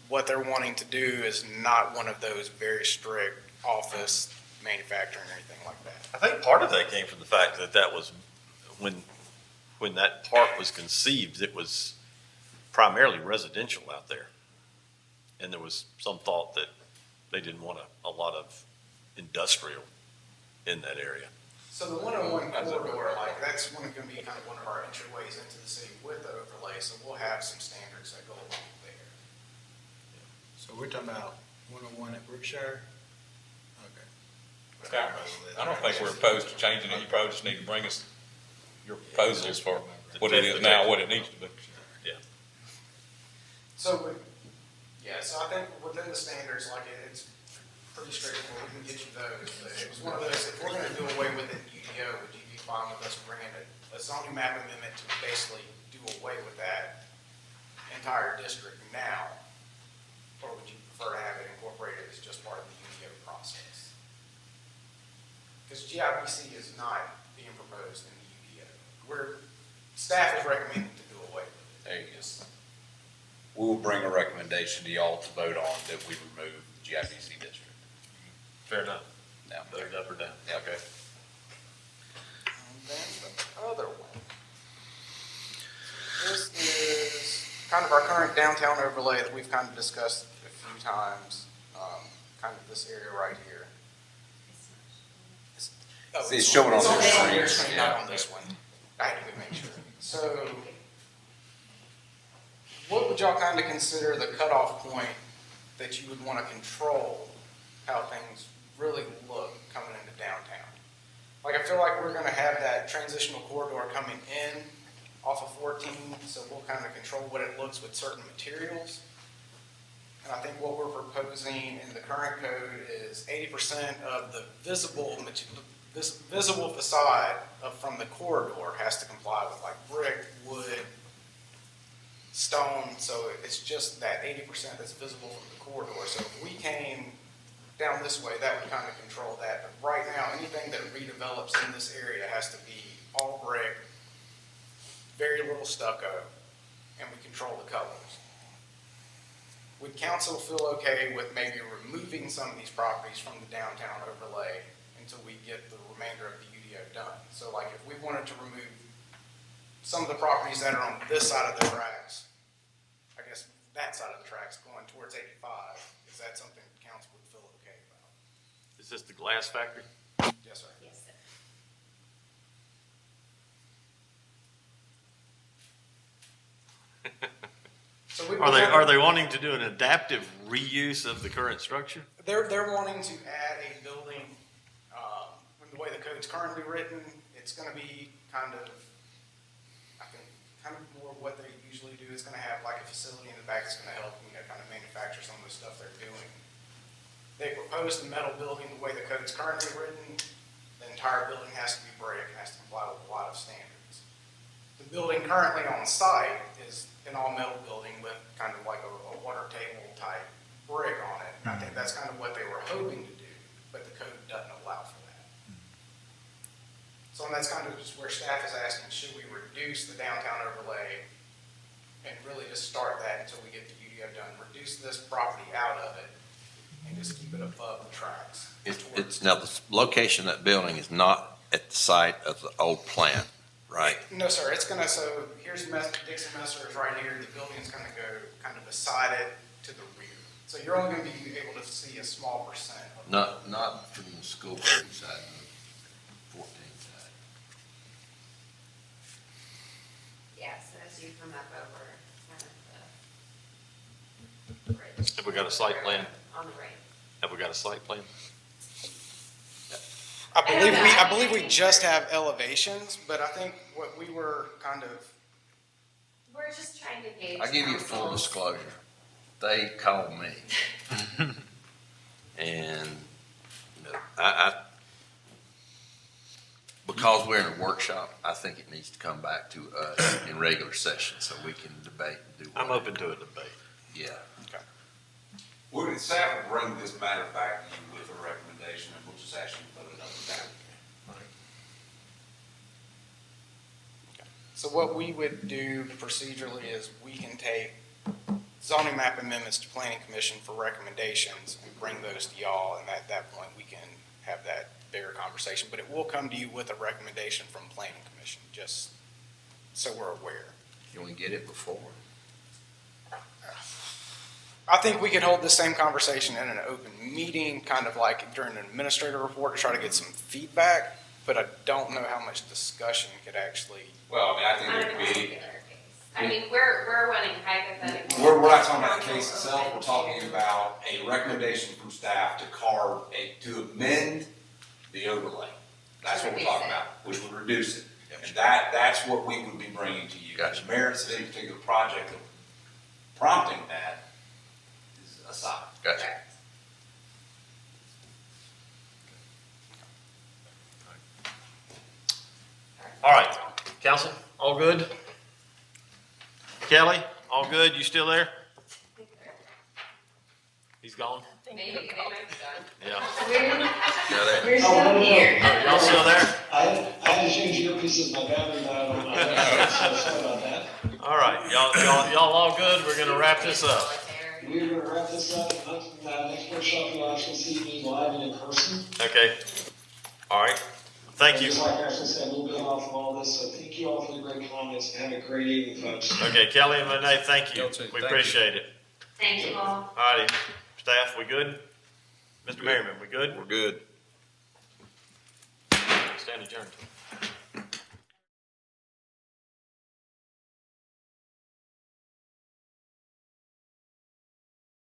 S7: What they're wanting to do is not one of those very strict office, manufacturing, or anything like that.
S1: I think part of that came from the fact that was, when that park was conceived, it was primarily residential out there. And there was some thought that they didn't want a lot of industrial in that area.
S7: So the 101 corridor, like, that's going to be kind of one of our entryways into the city with the overlay, so we'll have some standards that go along there.
S9: So we're talking about 101 at Brookshire? Okay.
S10: I don't think we're opposed to changing it. You probably just need to bring us your proposals for what it is now, what it needs to be.
S7: So, so I think within the standards, like, it's pretty straightforward, we can get you those. But it was one of those, if we're gonna do away with it in UDO, would you be fine with us bringing a zoning map amendment to basically do away with that entire district now? Or would you prefer to have it incorporated as just part of the UDO process? Because GIBC is not being proposed in the UDO. Staff is recommending to do away with it.
S5: There you go. We will bring a recommendation to y'all to vote on that we remove GIBC district.
S1: Fair enough.
S5: Now,
S1: Voted up or down?
S5: Yep.
S1: Okay.
S7: And then the other one. This is kind of our current downtown overlay that we've kind of discussed a few times, kind of this area right here.
S5: It's showing on
S7: It's
S5: their
S7: on your
S5: screens,
S7: screen,
S5: yeah.
S7: not on this one. I had to go make sure. So, what would y'all kind of consider the cutoff point that you would want to control how things really look coming into downtown? Like, I feel like we're going to have that transitional corridor coming in off of 14, so we'll kind of control what it looks with certain materials. And I think what we're proposing in the current code is 80% of the visible facade from the corridor has to comply with like brick, wood, stone, so it's just that 80% that's visible from the corridor. So if we came down this way, that would kind of control that. But right now, anything that redevelops in this area has to be all brick, very little stucco, and we control the colors. Would council feel okay with maybe removing some of these properties from the downtown overlay until we get the remainder of the UDO done? So like if we wanted to remove some of the properties that are on this side of the tracks, I guess that side of the tracks going towards 85, is that something council would feel okay about?
S1: Is this the glass factory?
S7: Yes, sir.
S2: Yes, sir.
S7: So we
S1: Are they wanting to do an adaptive reuse of the current structure?
S7: They're wanting to add a building, the way the code's currently written, it's gonna be kind of, I think, kind of more what they usually do. It's gonna have like a facility in the back that's gonna help, kind of manufacture some of the stuff they're doing. They proposed the metal building the way the code's currently written. The entire building has to be brick and has to comply with a lot of standards. The building currently on site is an all-metal building with kind of like a water table type brick on it. And I think that's kind of what they were hoping to do, but the code doesn't allow for that. So that's kind of just where staff is asking, should we reduce the downtown overlay and really just start that until we get the UDO done? Reduce this property out of it and and just keep it above the tracks.
S4: It's, now the location of that building is not at the site of the old plant, right?
S7: No, sir, it's gonna, so here's Dixon Messer is right here, the building's gonna go kind of beside it to the rear. So you're only gonna be able to see a small percent of
S4: Not from the school building side, the 14 side.
S2: Yeah, so as you come up over kind of the bridge.
S1: Have we got a site plan?
S2: On the right.
S1: Have we got a site plan?
S7: I believe we just have elevations, but I think what we were kind of,
S2: We're just trying to gauge.
S4: I give you full
S2: council's-
S4: disclosure. They called me. And, you know, because we're in a workshop, I think it needs to come back to us in regular session so we can debate and do.
S1: I'm open to a debate.
S4: Yeah.
S5: Would staff will bring this matter back to you with a recommendation, and we'll just ask you to vote it up and down.
S7: so what we would do procedurally is we can take zoning map amendments to planning commission for recommendations and bring those to y'all, and at that point, we can have that bigger conversation, but it will come to you with a recommendation from planning commission, just so we're aware.
S4: Can we get it before?
S7: I think we could hold the same conversation in an open meeting, kind of like during an administrator report to try to get some feedback, but I don't know how much discussion could actually.
S5: Well, I mean, I
S2: On a
S5: think it would be,
S2: particular case. I mean, we're wanting hypothetical.
S5: we're not talking about the case itself, we're talking about a recommendation from staff to amend the overlay. That's what we're talking about, which would reduce it. And that's what we would be bringing to you.
S4: Gotcha.
S5: The merits of any particular project prompting that is aside.
S4: Gotcha.
S2: Correct.
S1: All right, council, all good? Kelly, all good? You still there? He's gone?
S2: Maybe, they might be done.
S1: Yeah.
S8: We're still here.
S1: Oh, y'all still there?
S3: I had to change earpieces, my battery died on my headset, so sorry about that.
S1: All right, y'all all good? We're gonna wrap this up.
S3: We're gonna wrap this up, next workshop, you'll actually see me live and in person.
S1: Okay. All right. Thank you.
S3: Just like Ashley said, we'll build off of all this, so thank you all for the great comments, and have a great evening, folks.
S1: Okay, Kelly and Renee, thank you.
S10: Y'all too.
S1: We
S10: Thank you.
S1: appreciate it.
S8: Thank you all.
S1: All righty, staff, we good? Mr. Merriman, we good?
S4: We're good.
S1: Stand adjourned.